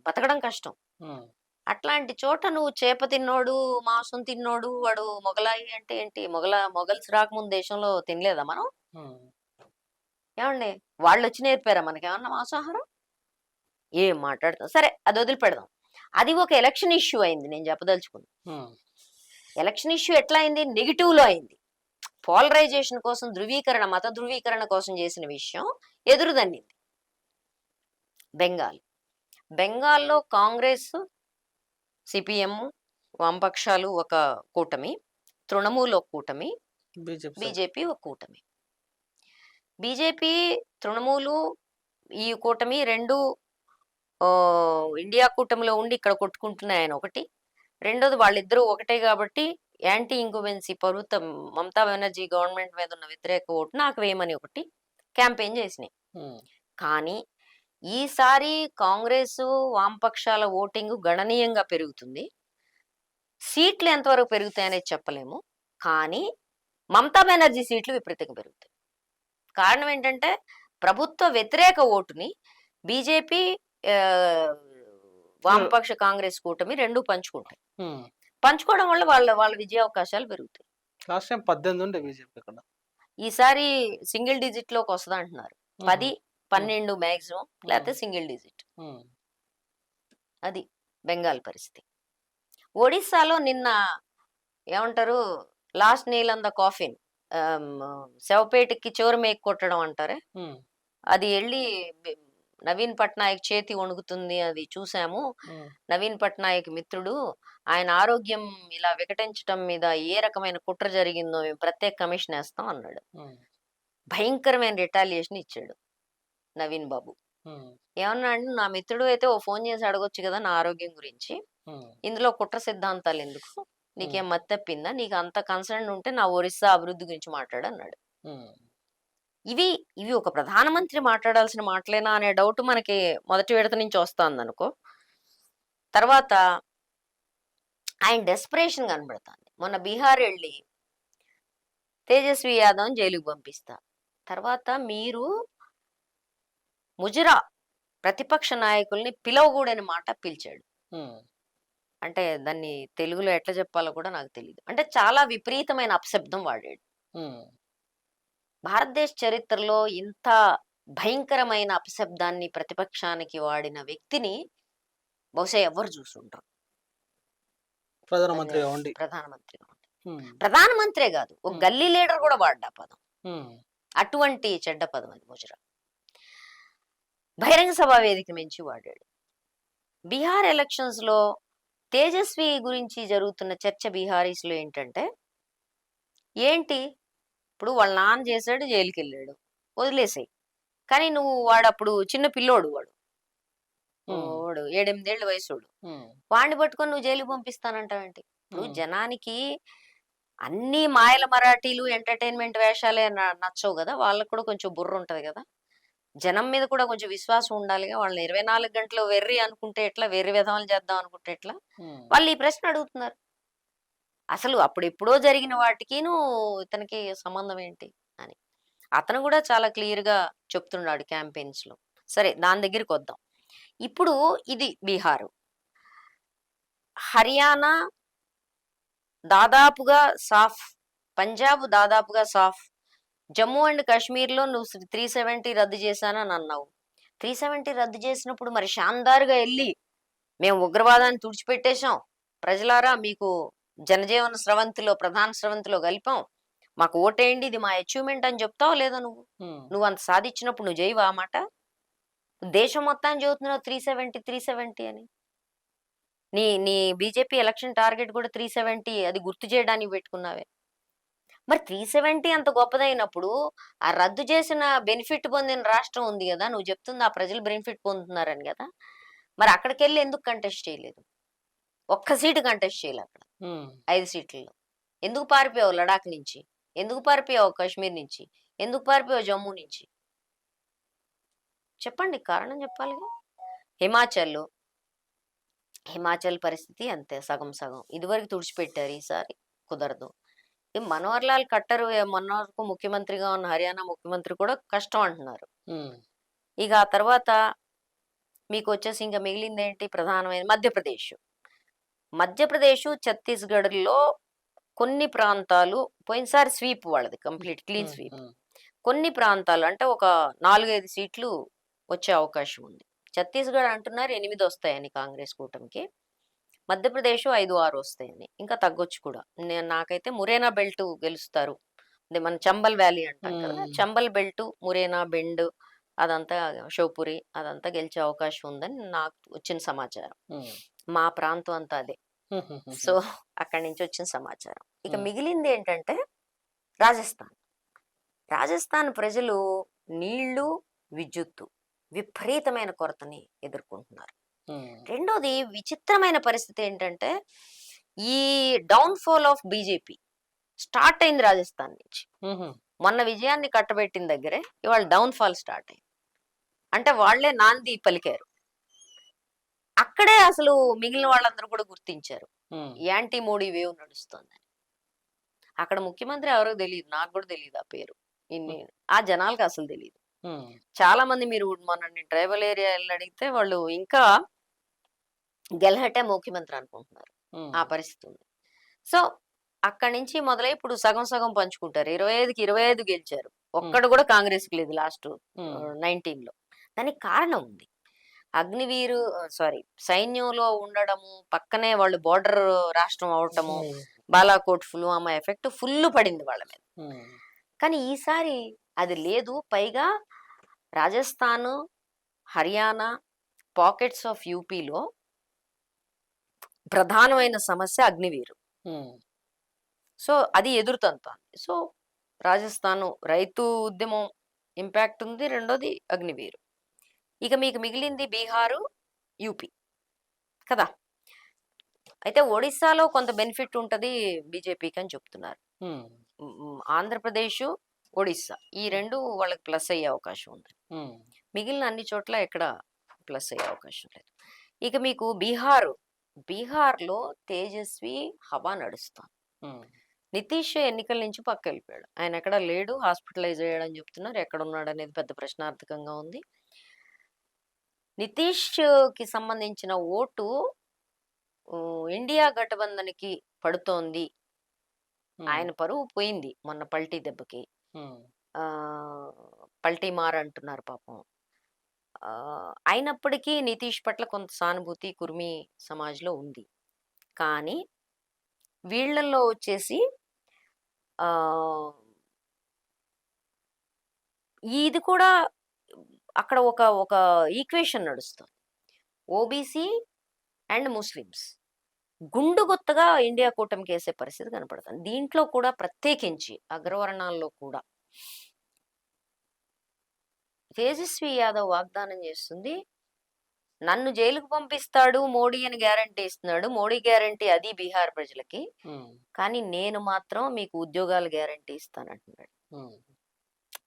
బతకడం కష్టం. ఉమ్, అట్లాంటి చోట నువ్వు చేప తిన్నోడు మాంసం తిన్నోడు వాడు మొగలాయి అంటే ఏంటి? మొగల్స్ రాకముందు దేశంలో తినలేదా మనం? ఉమ్, ఏమండి, వాళ్ళు వచ్చి నేర్పారా మనకేమన్నా మాంసాహారం? ఏం మాట్లాడతాం, సరే అది వదిలిపెడదాం. అది ఒక ఎలక్షన్ ఇష్యూ అయింది. నేను చెప్పదలుచుకుంది, ఉమ్, ఎలక్షన్ ఇష్యూ ఎట్లా అయింది? నెగిటివ్ లో అయింది. పోలరైజేషన్ కోసం, ధృవీకరణ, మత ధృవీకరణ కోసం చేసిన విషయం ఎదురుదన్నింది. బెంగాల్లో కాంగ్రెస్, సిపిఎం, వామపక్షాలు ఒక కూటమి, తృణమూల్ ఒక కూటమి, బీజేపీ బీజేపీ ఒక కూటమి. బీజేపీ, తృణమూలు, ఈ కూటమి రెండు ఇండియా కూటమిలో ఉండి ఇక్కడ కొట్టుకుంటున్నాయని ఒకటి. రెండోది, వాళ్ళిద్దరూ ఒకటే కాబట్టి యాంటీ ఇంకుబెన్సీ ప్రభుత్వం మమతా బెనర్జీ గవర్నమెంట్ మీద ఉన్న వ్యతిరేక ఓటు నాకు వేయమని ఒకటి క్యాంపెయిన్ చేసినాయి. ఉమ్, కానీ ఈసారి కాంగ్రెస్ వామపక్షాల ఓటింగ్ గణనీయంగా పెరుగుతుంది. సీట్లు ఎంతవరకు పెరుగుతాయనేది చెప్పలేము, కానీ మమతా బెనర్జీ సీట్లు విపరీతంగా పెరుగుతాయి. కారణం ఏంటంటే ప్రభుత్వ వ్యతిరేక ఓటుని బీజేపీ, వామపక్ష కాంగ్రెస్ కూటమి రెండు పంచుకుంటాయి. ఉమ్. పంచుకోవడం వల్ల వాళ్ళ విజయ అవకాశాలు పెరుగుతాయి. లాస్ట్ టైం 18 ఉండే బీజేపీ ఇక్కడ. ఈసారి సింగిల్ డిజిట్ లోకి వస్తుంది అంటున్నారు. 10, 12 మ్యాక్సిమం, లేకపోతే సింగిల్ డిజిట్. ఉమ్, అది బెంగాల్ పరిస్థితి. ఒడిస్సాలో నిన్న ఏమంటారు, last nail on the coffin, శవపేటకి చివరి మేక్ కొట్టడం అంటారే, ఉమ్, అది వెళ్ళి నవీన్ పట్నాయక్ చేతి వణుకుతుంది, అది చూసాము. ఉమ్, నవీన్ పట్నాయక్ మిత్రుడు, ఆయన ఆరోగ్యం ఇలా వికటించడం మీద ఏ రకమైన కుట్ర జరిగిందో మేము ప్రత్యేక కమిషన్ వేస్తాం అన్నాడు. ఉమ్, భయంకరమైన రిటాలియేషన్ ఇచ్చాడు నవీన్ బాబు. ఉమ్, ఏమన్నాడు, నా మిత్రుడు అయితే ఓ ఫోన్ చేసి అడగొచ్చు కదా నా ఆరోగ్యం గురించి, ఉమ్, ఇందులో కుట్ర సిద్ధాంతాలు ఎందుకు, నీకేం మత్తెప్పిందా, నీకు అంత కన్సర్న్ ఉంటే నా ఒరిస్సా అభివృద్ధి గురించి మాట్లాడు అన్నాడు. ఉమ్, ఇవి ఒక ప్రధానమంత్రి మాట్లాడాల్సిన మాటలేనా అనే డౌట్ మనకి మొదటి విడత నుంచి వస్తుంది అనుకో. తర్వాత ఆయన డెస్పరేషన్ కనబడుతుంది. మొన్న బీహార్ వెళ్ళి తేజస్వి యాదవ్ జైలుకి పంపిస్తా, తర్వాత మీరు ముజరా ప్రతిపక్ష నాయకుల్ని పిలవకూడని మాట పిలిచాడు. ఉమ్, అంటే దాన్ని తెలుగులో ఎట్లా చెప్పాలో కూడా నాకు తెలియదు. అంటే చాలా విపరీతమైన అపశబ్దం వాడాడు. ఉమ్, భారతదేశ చరిత్రలో ఇంత భయంకరమైన అపశబ్దాన్ని ప్రతిపక్షానికి వాడిన వ్యక్తిని బహుశా ఎవరు చూసుంటారు. ప్రధానమంత్రి ఉండి. ప్రధానమంత్రిగా ఉండి, ఉమ్, ప్రధానమంత్రే కాదు ఒక గల్లీ లీడర్ కూడా వాడ్డా పదం. ఉమ్, అటువంటి చెడ్డ పదం అది ముజరా. బహిరంగ సభా వేదిక మించి వాడాడు. బీహార్ ఎలక్షన్స్ లో తేజస్వి గురించి జరుగుతున్న చర్చ బీహారీస్ లో ఏంటంటే, ఏంటి ఇప్పుడు వాళ్ళ నాన్న చేశాడు, జైలుకి వెళ్ళాడు, వదిలేసాయి. కానీ నువ్వు వాడప్పుడు చిన్న పిల్లోడు, వాడు 7-8 ఏళ్ళ వయసుడు, ఉమ్, వాడిని పట్టుకొని నువ్వు జైలుకి పంపిస్తానంటావేంటి? ఇప్పుడు జనానికి అన్ని మాయల మరాఠీలు ఎంటర్టైన్మెంట్ వేషాలే నచ్చవు కదా, వాళ్ళకు కూడా కొంచెం బుర్ర ఉంటది కదా, జనం మీద కూడా కొంచెం విశ్వాసం ఉండాలిగా. వాళ్ళని 24 గంటలు వెర్రి అనుకుంటే ఎట్లా, వెర్రి విధానాలు చేద్దాం అనుకుంటే ఎట్లా? ఉమ్, వాళ్ళు ఈ ప్రశ్న అడుగుతున్నారు. అసలు అప్పుడెప్పుడో జరిగిన వాటికిను ఇతనికి సంబంధం ఏంటి అని. అతను కూడా చాలా క్లియర్ గా చెప్తున్నాడు క్యాంపెయిన్స్ లో. సరే, దాని దగ్గరికి వద్దాం. ఇప్పుడు ఇది బీహార్. హర్యానా దాదాపుగా సాఫ్, పంజాబ్ దాదాపుగా సాఫ్, జమ్మూ అండ్ కాశ్మీర్లో నువ్వు 370 రద్దు చేశానని అన్నావు. 370 రద్దు చేసినప్పుడు మరి షాందారుగా వెళ్ళి మేము ఉగ్రవాదాన్ని తుడిచిపెట్టేశాం, ప్రజలారా మీకు జనజీవన స్రవంతిలో ప్రధాన స్రవంతిలో కలిపాం, మాకు ఓటేయండి, ఇది మా అచీవ్మెంట్ అని చెప్తావు లేదా నువ్వు? నువ్వు అంత సాధించినప్పుడు నువ్వు చేయవా ఆ మాట? దేశం మొత్తాన్ని చదువుతున్నావు 370 అని. నీ నీ బీజేపీ ఎలక్షన్ టార్గెట్ కూడా 370, అది గుర్తు చేయడానికి పెట్టుకున్నావే. మరి 370 అంత గొప్పదైనప్పుడు ఆ రద్దు చేసిన బెనిఫిట్ పొందిన రాష్ట్రం ఉంది కదా, నువ్వు చెప్తుంది ఆ ప్రజలు బెనిఫిట్ పొందుతున్నారని కదా, మరి అక్కడికి వెళ్ళి ఎందుకు కంటెస్ట్ చేయలేదు? ఒక్క సీటు కంటెస్ట్ చేయలేదు అక్కడ 5 సీట్లలో. ఎందుకు పారిపోయావు లడాక్ నుంచి? ఎందుకు పారిపోయావు కాశ్మీర్ నుంచి? ఎందుకు పారిపోయావు జమ్మూ నుంచి? చెప్పండి, కారణం చెప్పాలిగా. హిమాచల్ పరిస్థితి అంతే, సగం సగం. ఇదివరకు తుడిచిపెట్టారు, ఈసారి కుదరదు. ఈ మనోహర్ లాల్ ఖట్టర్ మొన్న వరకు ముఖ్యమంత్రిగా ఉన్న హర్యానా ముఖ్యమంత్రి కూడా కష్టం అంటున్నారు. ఇక ఆ తర్వాత మీకు వచ్చేసి ఇంకా మిగిలింది ఏంటి? ప్రధానమైన మధ్యప్రదేశ్, ఛత్తీస్గఢ్లో కొన్ని ప్రాంతాలు పోయినసారి స్వీప్ వాళ్ళది, కంప్లీట్ క్లీన్ స్వీప్. కొన్ని ప్రాంతాలు అంటే ఒక 4-5 సీట్లు వచ్చే అవకాశం ఉంది. ఛత్తీస్గఢ్ అంటున్నారు 8 వస్తాయని కాంగ్రెస్ కూటమికి, మధ్యప్రదేశ్ 5-6 వస్తాయని, ఇంకా తగ్గొచ్చు కూడా. నాకైతే మురేనా బెల్ట్ గెలుస్తారు, అంటే మన చంబల్ వ్యాలీ అంటాం కదా, చంబల్ బెల్ట్, మురేనా బెండ్, అదంతా షోపురి అదంతా గెలిచే అవకాశం ఉందని నాకు వచ్చిన సమాచారం. మా ప్రాంతం అంతా అదే. సో అక్కడి నుంచి వచ్చిన సమాచారం. ఇక మిగిలింది ఏంటంటే రాజస్థాన్ ప్రజలు నీళ్లు, విద్యుత్తు విపరీతమైన కొరతని ఎదుర్కొంటున్నారు. రెండోది విచిత్రమైన పరిస్థితి ఏంటంటే, ఈ down fall of BJP start అయింది రాజస్థాన్ నుంచి. మొన్న విజయాన్ని కట్టబెట్టిన దగ్గరే ఇవాళ డౌన్ ఫాల్ స్టార్ట్ అయింది. అంటే వాళ్లే నాంది పలికారు. అక్కడే అసలు మిగిలిన వాళ్ళందరూ కూడా గుర్తించారు యాంటీ మోడీ వేవ్ నడుస్తుందని. అక్కడ ముఖ్యమంత్రి ఎవరో తెలియదు, నాకు కూడా తెలియదు ఆ పేరు, ఆ జనాలకు అసలు తెలియదు. చాలా మంది, మీరు మొన్న ట్రైబల్ ఏరియా అడిగితే వాళ్ళు ఇంకా గెల్హటే ముఖ్యమంత్రి అనుకుంటున్నారు. ఆ పరిస్థితి ఉంది. సో అక్కడి నుంచి మొదలై ఇప్పుడు సగం సగం పంచుకుంటారు. 25కి 25 గెలిచారు, ఒక్కడు కూడా కాంగ్రెస్ కి లేదు లాస్ట్ 19లో. దానికి కారణం ఉంది. అగ్నివీరు సైన్యంలో ఉండడము, పక్కనే వాళ్ళు బోర్డర్ రాష్ట్రం అవటము, బాలాకోట్, పుల్వామా ఎఫెక్ట్ ఫుల్ పడింది వాళ్ళ మీద. కానీ ఈసారి అది లేదు. పైగా రాజస్థాన్, హర్యానా, పాకెట్స్ ఆఫ్ యూపీలో ప్రధానమైన సమస్య అగ్నివీరు. సో అది ఎదురుతంతోంది. సో రాజస్థాన్ రైతు ఉద్యమం ఇంపాక్ట్ ఉంది, రెండోది అగ్నివీరు. ఇక మీకు మిగిలింది బీహారు, యూపీ కదా. అయితే ఒడిస్సాలో కొంత బెనిఫిట్ ఉంటది బీజేపీకి అని చెప్తున్నారు. ఆంధ్రప్రదేశ్, ఒడిస్సా ఈ రెండు వాళ్ళకి ప్లస్ అయ్యే అవకాశం ఉంది. మిగిలిన అన్ని చోట్ల ఎక్కడ ప్లస్ అయ్యే అవకాశం లేదు. ఇక మీకు బీహార్లో తేజస్వి హవా నడుస్తాం. నితీష్ ఎన్నికల నుంచి పక్క వెళ్ళిపోయాడు, ఆయన ఎక్కడ లేడు, హాస్పిటలైజ్ అయ్యాడని చెప్తున్నారు. ఎక్కడ ఉన్నాడు అనేది పెద్ద ప్రశ్నార్థకంగా ఉంది. నితీష్ కి సంబంధించిన ఓటు ఇండియా గఠబంధన్కి పడుతోంది. ఆయన పరువు పోయింది మొన్న పల్టీ దెబ్బకి. పల్టీ మార్ అంటున్నారు పాపం. అయినప్పటికీ నితీష్ పట్ల కొంత సానుభూతి కుర్మీ సమాజ్లో ఉంది. కానీ వీళ్ళల్లో వచ్చేసి ఇది కూడా అక్కడ ఒక ఈక్వేషన్ నడుస్తుంది. ఓబీసీ అండ్ ముస్లిమ్స్ గుండుగొత్తగా ఇండియా కూటమికి వేసే పరిస్థితి కనపడుతుంది. దీంట్లో కూడా ప్రత్యేకించి అగ్రవర్ణాల్లో కూడా తేజస్వి యాదవ్ వాగ్దానం చేస్తుంది, నన్ను జైలుకు పంపిస్తాడు మోడీ అని గ్యారంటీ ఇస్తున్నాడు. మోడీ గ్యారంటీ అది బీహార్ ప్రజలకి, కానీ నేను మాత్రం మీకు ఉద్యోగాలు గ్యారంటీ ఇస్తానంటున్నాడు.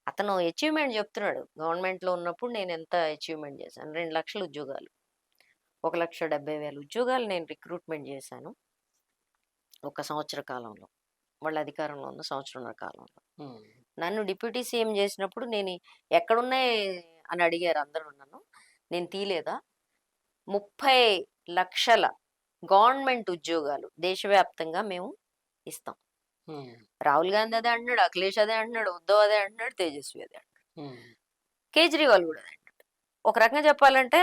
అతను అచీవ్మెంట్ చెప్తున్నాడు. గవర్నమెంట్ లో ఉన్నప్పుడు నేను ఎంత అచీవ్మెంట్ చేశాను, 2 లక్షల ఉద్యోగాలు, 1,70,000 ఉద్యోగాలు నేను రిక్రూట్మెంట్ చేశాను. ఒక సంవత్సర కాలంలో. వాళ్ళ అధికారంలో ఉన్న సంవత్సరంన్నర కాలంలో. ఉమ్, నన్ను డిప్యూటీ సీఎం చేసినప్పుడు ఎక్కడున్నాయి అని అడిగారు అందరూ నన్ను. నేను తీయలేదా? 30,00,000 గవర్నమెంట్ ఉద్యోగాలు దేశవ్యాప్తంగా మేము ఇస్తాం. ఉమ్, రాహుల్ గాంధీ అదే అంటున్నాడు, అఖిలేష్ అదే అంటున్నాడు, ఉద్ధవ్ అదే అంటున్నాడు, తేజస్వి అదే అంటున్నాడు, ఉమ్, కేజ్రీవాల్ కూడా అదే అంటున్నాడు. ఒక రకంగా చెప్పాలంటే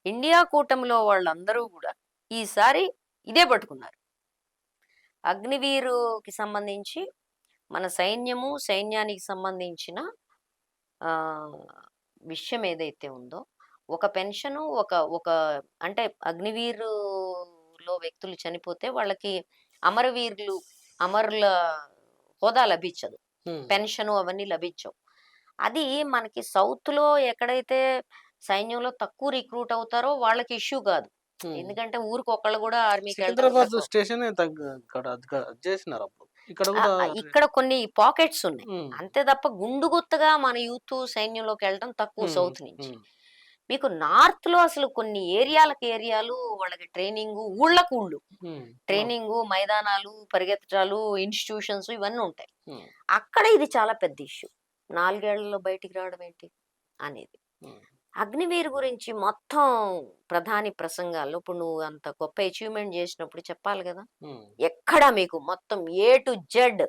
ఇండియా కూటమిలో వాళ్ళందరూ కూడా ఈసారి ఇదే పట్టుకున్నారు. అగ్నివీరుకి సంబంధించి మన సైన్యానికి సంబంధించిన ఆ విషయం ఏదైతే ఉందో, ఒక పెన్షను ఒక ఒక అంటే అగ్నివీరులో వ్యక్తులు చనిపోతే వాళ్ళకి అమరవీరులు అమరుల హోదా లభించదు. ఉమ్, పెన్షను అవన్నీ లభించవు. అది మనకి సౌత్‌లో ఎక్కడైతే సైన్యంలో తక్కువ రిక్రూట్ అవుతారో వాళ్ళకి ఇష్యూ కాదు. ఉమ్. ఎందుకంటే ఊరికొకళ్ళు కూడా ఆర్మీకెళ్ళడం సికింద్రాబాద్ తక్కువ. స్టేషన్ ఇక్కడ అది చేసినారు అప్పుడు ఇక్కడ కూడా. ఇక్కడ కొన్ని పాకెట్స్ ఉన్నాయి. ఉమ్, అంతే తప్ప గుండుగుత్తగా మన యూత్ సైన్యంలోకి వెళ్ళడం తక్కువ ఉమ్, సౌత్ నుంచి. ఉమ్, మీకు నార్త్‌లో అసలు కొన్ని ఏరియాలు వాళ్ళకి ట్రైనింగు, ఊళ్ళకు ఊళ్ళు. ఉమ్, ట్రైనింగు, మైదానాలు, పరిగెత్తడాలు, ఇన్‌స్టిట్యూషన్స్ ఇవన్నీ ఉంటాయి. ఉమ్, అక్కడ ఇది చాలా పెద్ద ఇష్యూ. 4 ఏళ్లలో బయటికి రావడం ఏంటి అనేది. ఉమ్, అగ్నివీర్ గురించి మొత్తం ప్రధాని ప్రసంగాల్లో ఇప్పుడు నువ్వు అంత గొప్ప అచీవ్‌మెంట్ చేసినప్పుడు చెప్పాలి గదా! ఉమ్, ఎక్కడ మీకు మొత్తం ఏ టు జెడ్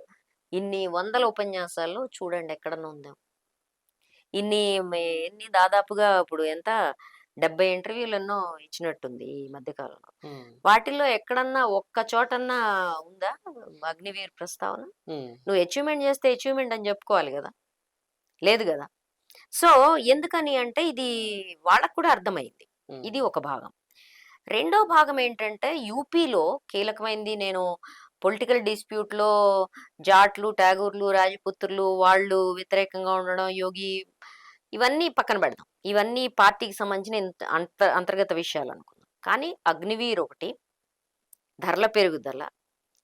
ఇన్ని వందల ఉపన్యాసాల్లో చూడండి ఎక్కడన్నా ఉందా? ఎన్ని దాదాపుగా ఇప్పుడు ఎంత 70 ఇంటర్వ్యూలెన్నో ఇచ్చినట్టుంది ఈ మధ్య కాలంలో. ఉమ్, వాటిల్లో ఎక్కడన్నా ఒక్క చోటన్నా ఉందా అగ్నివీర్ ప్రస్తావన? ఉమ్, నువ్వు అచీవ్‌మెంట్ చేస్తే అచీవ్‌మెంట్ అని చెప్పుకోవాలి గదా! లేదు గదా! సో, ఎందుకని అంటే ఇది వాళ్ళకి కూడా అర్థమైంది. ఉమ్, ఇది ఒక భాగం. రెండో భాగం ఏంటంటే యూపీలో కీలకమైంది. నేను పొలిటికల్ డిస్ప్యూట్‌లో జాట్లు, ఠాగూర్‌లు, రాజపుత్రులు వాళ్ళు వ్యతిరేకంగా ఉండడం, యోగి ఇవన్నీ పక్కన పెడదాం. ఇవన్నీ పార్టీకి సంబంధించిన అంతర్గత విషయాలనుకుందాం. కానీ అగ్నివీర్ ఒకటి, ధరల పెరుగుదల,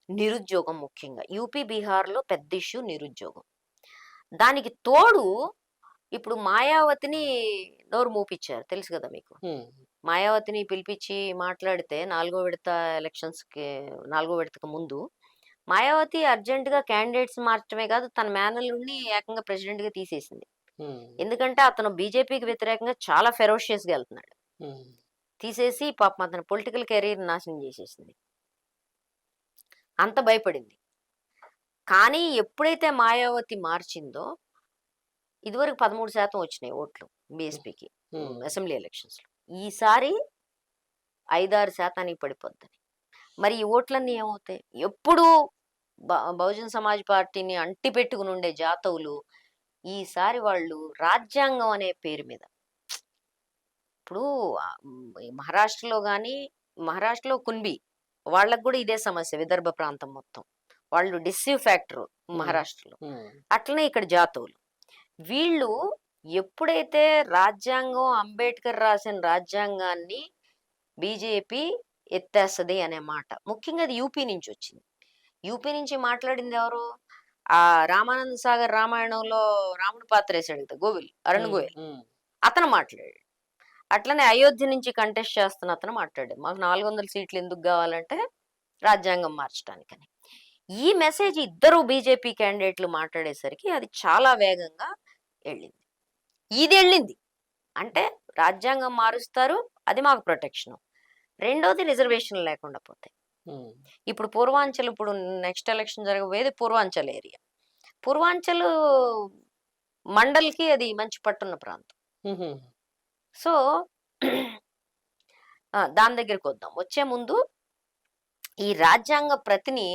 నిరుద్యోగం ముఖ్యంగా. యూపీ, బీహార్‌లో పెద్ద ఇష్యూ నిరుద్యోగం. దానికి తోడు ఇప్పుడు మాయావతిని నోరు మూపిచ్చారు. తెలుసు గదా మీకు. ఉమ్, మాయావతిని పిలిపించి మాట్లాడితే నాలుగో విడతకు ముందు మాయావతి అర్జెంట్‌గా క్యాండిడేట్స్ మార్చడమే కాదు, తన మేనల్లుడిని ఏకంగా ప్రెసిడెంట్‌గా తీసేసింది. ఉమ్, ఎందుకంటే అతను బీజేపీకి వ్యతిరేకంగా చాలా ఫెరోషియస్‌గా ఎళ్తున్నాడు. ఉమ్, తీసేసి పాపం అతని పొలిటికల్ కెరీర్‌ని నాశనం చేసేసింది. అంత భయపడింది. కానీ ఎప్పుడైతే మాయావతి మార్చిందో ఇదివరకు 13% వచ్చినాయి ఓట్లు బీఎస్పీకి ఉమ్, అసెంబ్లీ ఎలక్షన్స్‌లో. ఈసారి 5, 6% పడిపోద్దని. మరి ఈ ఓట్లన్నీ ఏమవుతాయి? ఎప్పుడూ బహుజన్ సమాజ్ పార్టీని అంటిపెట్టుకుని ఉండే జాతవులు ఈసారి వాళ్ళు రాజ్యాంగం అనే పేరు మీద ఇప్పుడు మహారాష్ట్రలో కున్బి వాళ్ళకి కూడా ఇదే సమస్య. విదర్భ ప్రాంతం మొత్తం వాళ్ళు డిసివ్ ఫ్యాక్టర్ మహారాష్ట్రలో. ఉమ్, అట్లనే ఇక్కడ జాతవులు. వీళ్ళు ఎప్పుడైతే రాజ్యాంగం అంబేద్కర్ రాసిన రాజ్యాంగాన్ని బీజేపీ ఎత్తేస్తది అనే మాట. ముఖ్యంగా అది యూపీ నుంచి వచ్చింది. యూపీ నుంచి మాట్లాడింది ఎవరు? ఆ రామానంద సాగర్ రామాయణంలో రాముడు పాత్ర వేసాడు కదా అరుణ్ ఉమ్, గోయల్. ఉమ్, అతను మాట్లాడాడు. అట్లనే అయోధ్య నుంచి కంటెస్ట్ చేస్తున్న అతను మాట్లాడాడు. మాకు 400 సీట్లు ఎందుకు కావాలంటే రాజ్యాంగం మార్చడానికని. ఈ మెసేజ్ ఇద్దరు బీజేపీ క్యాండిడేట్లు మాట్లాడేసరికి అది చాలా వేగంగా వెళ్ళింది. ఇది వెళ్ళింది అంటే రాజ్యాంగం మారుస్తారు, అది మాకు ప్రొటెక్షన్. రెండోది రిజర్వేషన్ లేకుండా పోతాయి. ఉమ్, ఇప్పుడు నెక్స్ట్ ఎలక్షన్ జరగబోయేది పూర్వాంచల్ ఏరియా. పూర్వాంచల్ మండల్కి అది మంచి పట్టున్న ప్రాంతం. ఉమ్, సో దాని దగ్గరికి వద్దాం. వచ్చే ముందు ఈ రాజ్యాంగ ప్రతిని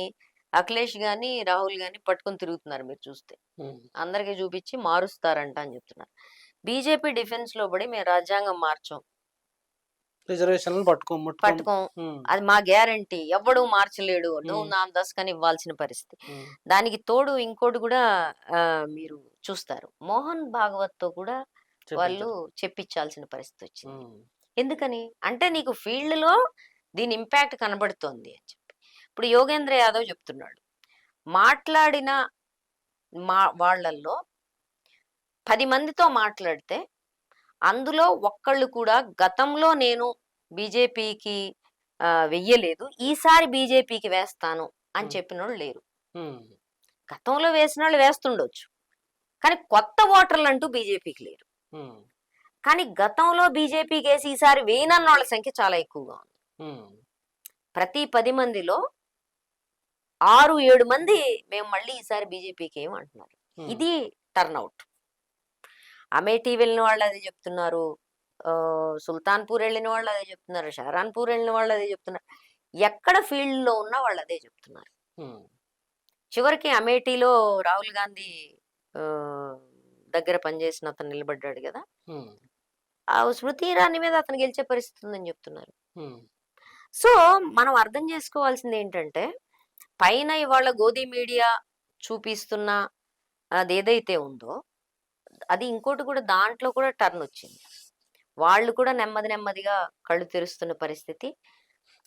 అఖిలేష్ గాని రాహుల్ గాని పట్టుకొని తిరుగుతున్నారు మీరు చూస్తే. ఉమ్, అందరికీ చూపించి మారుస్తారంట అని చెప్తున్నారు. బీజేపీ డిఫెన్స్ లో పడి మేము రాజ్యాంగం మార్చాం, రిజర్వేషన్లు ముట్టుకోం. పట్టుకోం, ఉమ్, అది మా గ్యారంటీ, ఎవ్వడు మార్చలేడు, నువ్వు ఉమ్, నా దశకని ఇవ్వాల్సిన పరిస్థితి. ఉమ్, దానికి తోడు ఇంకోటి కూడా మీరు చూస్తారు, మోహన్ భాగవత్ తో కూడా వాళ్ళు చెప్పించారు. చెప్పించాల్సిన పరిస్థితి వచ్చింది. ఉమ్, ఎందుకని అంటే నీకు ఫీల్డ్ లో దీని ఇంపాక్ట్ కనబడుతోంది అని చెప్పి. ఇప్పుడు యోగేంద్ర యాదవ్ చెప్తున్నాడు, మాట్లాడిన వాళ్ళల్లో 10 మందితో మాట్లాడితే అందులో ఒక్కళ్ళు కూడా గతంలో నేను బీజేపీకి వెయ్యలేదు, ఈసారి బీజేపీకి వేస్తాను అని చెప్పిన వాళ్ళు లేరు. ఉమ్, గతంలో వేసిన వాళ్ళు వేస్తుండొచ్చు, కానీ కొత్త ఓటర్లు అంటూ బీజేపీకి లేరు. ఉమ్, కానీ గతంలో బీజేపీకి వేసి ఈసారి వేయనన్న వాళ్ళ సంఖ్య చాలా ఎక్కువగా ఉంది. ఉమ్, ప్రతి 10 మందిలో 6-7 మంది మేము మళ్ళీ ఈసారి బీజేపీకి ఏమంటున్నారు. ఉమ్, ఇది టర్న్అవుట్. అమేఠీ వెళ్ళిన వాళ్ళు అదే చెప్తున్నారు, సుల్తాన్పూర్ వెళ్ళిన వాళ్ళు అదే చెప్తున్నారు, షహరాన్పూర్ వెళ్ళిన వాళ్ళు అదే చెప్తున్నారు, ఎక్కడ ఫీల్డ్ లో ఉన్నా వాళ్ళు అదే చెప్తున్నారు. ఉమ్, చివరికి అమేఠీలో రాహుల్ గాంధీ ఆ, దగ్గర పనిచేసిన అతను నిలబడ్డాడు కదా, ఉమ్, ఆ స్మృతి ఇరానీ మీద అతను గెలిచే పరిస్థితి ఉందని చెప్తున్నారు. ఉమ్, సో మనం అర్థం చేసుకోవాల్సింది ఏంటంటే, పైన ఇవాళ గోధి మీడియా చూపిస్తున్న అది ఏదైతే ఉందో, అది ఇంకోటి కూడా దాంట్లో కూడా టర్న్ వచ్చింది. వాళ్ళు కూడా నెమ్మది నెమ్మదిగా కళ్ళు తెరుస్తున్న పరిస్థితి.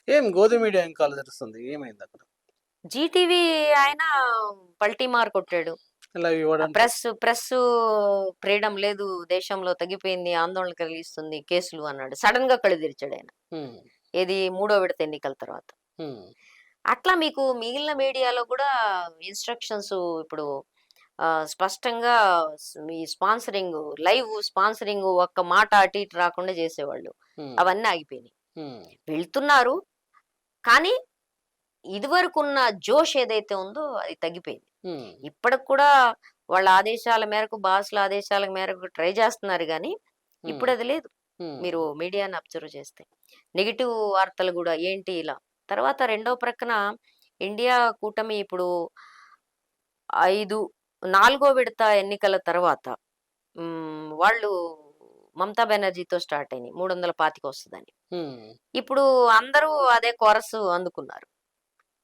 ఏం గోధుమ మీడియా ఇంకా తెలుస్తుంది ఏమైంది అక్కడ? జీటీవీ ఆయన పల్టీ మార్ కొట్టాడు. ఇలా ఇవ్వడానికి? ప్రెస్ ఫ్రీడమ్ లేదు దేశంలో, తగ్గిపోయింది, ఆందోళన కలిగిస్తుంది, కేసులు అన్నాడు. సడన్ గా కళ్ళు తెరిచాడు ఆయన. ఉమ్, ఏది 3వ విడత ఎన్నికల తర్వాత. ఉమ్, అట్లా మీకు మిగిలిన మీడియాలో కూడా ఇన్స్ట్రక్షన్స్ ఇప్పుడు స్పష్టంగా ఈ స్పాన్సరింగ్, లైవ్ స్పాన్సరింగ్ ఒక్క మాట అటు ఇటు రాకుండా చేసేవాళ్ళు, ఉమ్, అవన్నీ ఆగిపోయినాయి. ఉమ్, వెళ్తున్నారు, కానీ ఇదివరకున్న జోష్ ఏదైతే ఉందో అది తగ్గిపోయింది. ఉమ్, ఇప్పటికి కూడా వాళ్ళ ఆదేశాల మేరకు, బాసుల ఆదేశాల మేరకు ట్రై చేస్తున్నారు, కానీ ఇప్పుడు అది లేదు. ఉమ్, మీరు మీడియాని అబ్జర్వ్ చేస్తే నెగిటివ్ వార్తలు కూడా ఏంటి ఇలా. తర్వాత రెండో ప్రక్కన ఇండియా కూటమి ఇప్పుడు 4వ విడత ఎన్నికల తర్వాత వాళ్ళు మమతా బెనర్జీతో స్టార్ట్ అయినాయి 325 వస్తుందని. ఉమ్, ఇప్పుడు అందరూ అదే కోరస్ అందుకున్నారు,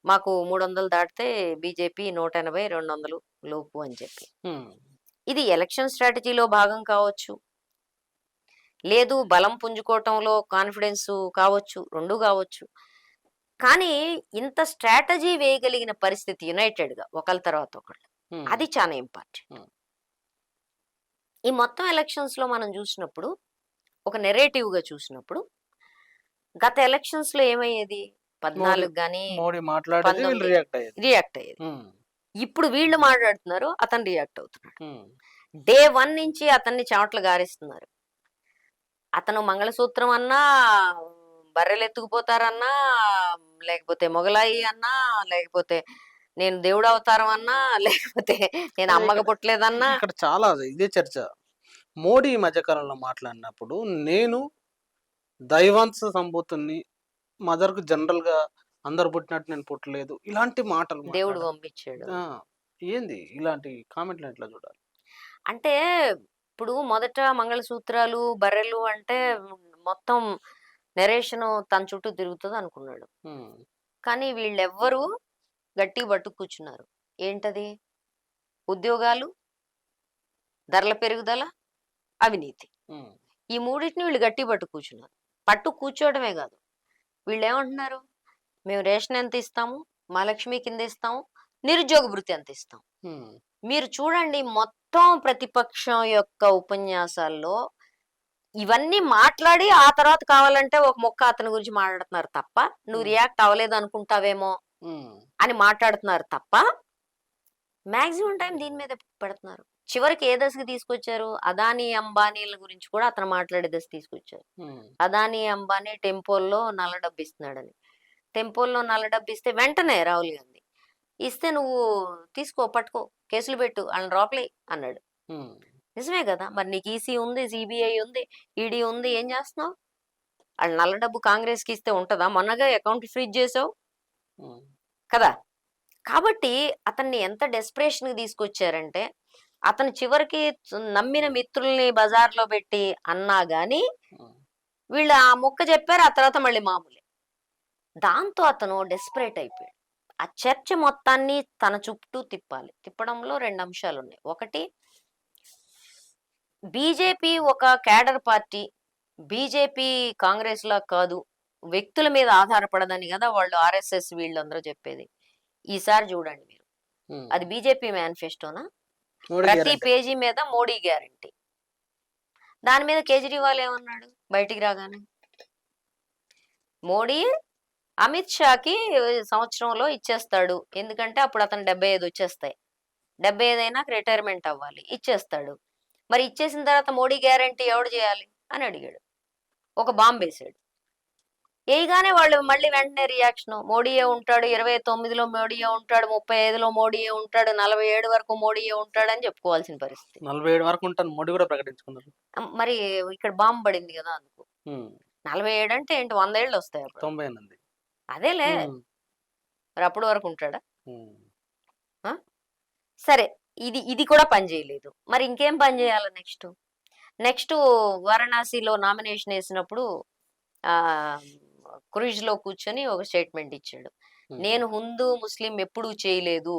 మాకు 300 దాటితే బీజేపీ 180, 200 లోపు అని చెప్పి. ఉమ్, ఇది ఎలక్షన్ స్ట్రాటజీలో భాగం కావచ్చు, లేదు బలం పుంజుకోవటంలో కాన్ఫిడెన్స్ కావచ్చు, రెండు కావచ్చు. కానీ ఇంత స్ట్రాటజీ వేయగలిగిన పరిస్థితి యునైటెడ్ గా ఒకళ్ళ తర్వాత ఒకళ్ళు, ఉమ్, అది చాలా ఇంపార్టెంట్. ఉమ్, ఈ మొత్తం ఎలక్షన్స్ లో మనం చూసినప్పుడు, ఒక నెరేటివ్ గా చూసినప్పుడు, గత ఎలక్షన్స్ లో ఏమయ్యేది, 14 గానీ మోడీ మాట్లాడేది వీళ్ళు 19 రియాక్ట్ అయ్యేది. రియాక్ట్ అయ్యేది. ఉమ్, ఇప్పుడు వీళ్ళు మాట్లాడుతున్నారు, అతను రియాక్ట్ అవుతున్నాడు. ఉమ్, డే 1 నుంచి అతన్ని చెమటలు గారిస్తున్నారు. అతను మంగళసూత్రం అన్నా, బర్రెలు ఎత్తుకుపోతారన్నా, లేకపోతే మొగలాయి అన్నా, లేకపోతే నేను దేవుడు అవతారం అన్నా, లేకపోతే నేను అమ్మగా పుట్టలేదన్నా. ఇక్కడ చాలా ఇదే చర్చ. మోడీ ఈ మధ్యకాలంలో మాట్లాడినప్పుడు నేను దైవాంశ సంభూతుని, మదర్కు జనరల్ గా అందరు పుట్టినట్టు నేను పుట్టలేదు, ఇలాంటి మాటలు దేవుడు మాట్లాడారు. పంపించాడు. ఆ, ఏంది ఇలాంటి కామెంట్లు ఎట్లా చూడాలి? అంటే ఇప్పుడు మొదట మంగళసూత్రాలు, బర్రెలు అంటే మొత్తం నెరేషన్ తన చుట్టూ తిరుగుతుంది అనుకున్నాడు. ఉమ్, కానీ వీళ్ళెవ్వరూ గట్టి పట్టు కూర్చున్నారు. ఏంటది? ఉద్యోగాలు, ధరల పెరుగుదల, అవినీతి. ఉమ్, ఈ మూడింటిని వీళ్ళు గట్టి పట్టు కూర్చున్నారు. పట్టు కూర్చోవడమే కాదు, వీళ్ళు ఏమంటున్నారు, మేము రేషన్ ఎంత ఇస్తాము, మా లక్ష్మి కింద ఇస్తాము, నిరుద్యోగ భృతి ఎంత ఇస్తాం. ఉమ్, మీరు చూడండి, మొత్తం ప్రతిపక్షం యొక్క ఉపన్యాసాల్లో ఇవన్నీ మాట్లాడి ఆ తర్వాత కావాలంటే ఒక మొక్క అతని గురించి మాట్లాడుతున్నారు తప్ప, నువ్వు రియాక్ట్ అవ్వలేదు అనుకుంటావేమో ఉమ్, అని మాట్లాడుతున్నారు తప్ప, మాక్సిమం టైం దీని మీద పెడుతున్నారు. చివరికి ఏ దశకి తీసుకొచ్చారు, అదానీ అంబానీల గురించి కూడా అతను మాట్లాడే దశ తీసుకొచ్చారు. ఉమ్, అదానీ అంబానీ టెంపోల్లో నల్ల డబ్బు ఇస్తున్నాడని. టెంపోల్లో నల్ల డబ్బు ఇస్తే వెంటనే రాహుల్ గాంధీ ఇస్తే నువ్వు తీసుకో, పట్టుకో, కేసులు పెట్టు, వాళ్ళని లోపలే అన్నాడు. ఉమ్, నిజమే కదా, మరి నీకు ఈసీ ఉంది, సిబిఐ ఉంది, ఈడీ ఉంది, ఏం చేస్తున్నావు? వాళ్ళు నల్ల డబ్బు కాంగ్రెస్కి ఇస్తే ఉంటుందా? మొన్నగా అకౌంట్ ఫ్రీజ్ చేసావు ఉమ్, కదా. కాబట్టి అతన్ని ఎంత డెస్పరేషన్ కి తీసుకొచ్చారంటే, అతను చివరికి నమ్మిన మిత్రుల్ని బజార్లో పెట్టి అన్నా గాని ఉమ్, వీళ్ళు ఆ మొక్క చెప్పారు, ఆ తర్వాత మళ్ళీ మామూలే. దాంతో అతను డెస్పరేట్ అయిపోయాడు. ఆ చర్చ మొత్తాన్ని తన చుట్టూ తిప్పాలి. తిప్పడంలో 2 అంశాలు ఉన్నాయి. ఒకటి, బీజేపీ ఒక క్యాడర్ పార్టీ, బీజేపీ కాంగ్రెస్ లా కాదు, వ్యక్తుల మీద ఆధారపడదని కదా వాళ్ళు ఆర్ఎస్ఎస్ వీళ్ళందరూ చెప్పేది. ఈసారి చూడండి మీరు, ఉమ్. అది బీజేపీ మేనిఫెస్టోనా? మోడీ ప్రతి guarantee. పేజీ మీద మోడీ గ్యారంటీ. దాని మీద కేజ్రీవాల్ ఏమన్నాడు బయటికి రాగానే? మోడీ అమిత్ షాకి సంవత్సరంలో ఇచ్చేస్తాడు. ఎందుకంటే అప్పుడు అతను 75 వచ్చేస్తాయి. 75 అయినాక రిటైర్మెంట్ అవ్వాలి. ఇచ్చేస్తాడు. మరి ఇచ్చేసిన తర్వాత మోడీ గ్యారంటీ ఎవడు చేయాలి అని అడిగాడు. ఒక బాంబేసాడు. ఏయగానే వాళ్ళు మళ్ళీ వెంటనే రియాక్షను. మోడీయే ఉంటాడు. 29లో మోడీయే ఉంటాడు. 35లో మోడీయే ఉంటాడు. 47 వరకు మోడీయే ఉంటాడని చెప్పుకోవాల్సిన పరిస్థితి. 47 వరకు ఉంటాను మోడీ కూడా ప్రకటించుకున్నారు. మరి ఇక్కడ బాంబు పడింది కదా అందుకు. హ్మ్. 47 అంటే ఏంటి 100 ఏళ్ళు వస్తాయి అప్పుడు. 90 అన్నది. అదేలే. హ్మ్. మరి అప్పటి వరకు ఉంటాడా? హ్మ్. ఆ! సరే. ఇది కూడా పని చేయలేదు. మరి ఇంకేం పని చేయాలి నెక్స్ట్? నెక్స్ట్ వారణాసిలో నామినేషన్ ఏసినప్పుడు ఆహ్, క్రూజ్‌లో కూర్చొని ఒక స్టేట్మెంట్ ఇచ్చాడు. హ్మ్. నేను హిందూ, ముస్లిం ఎప్పుడూ చేయలేదు.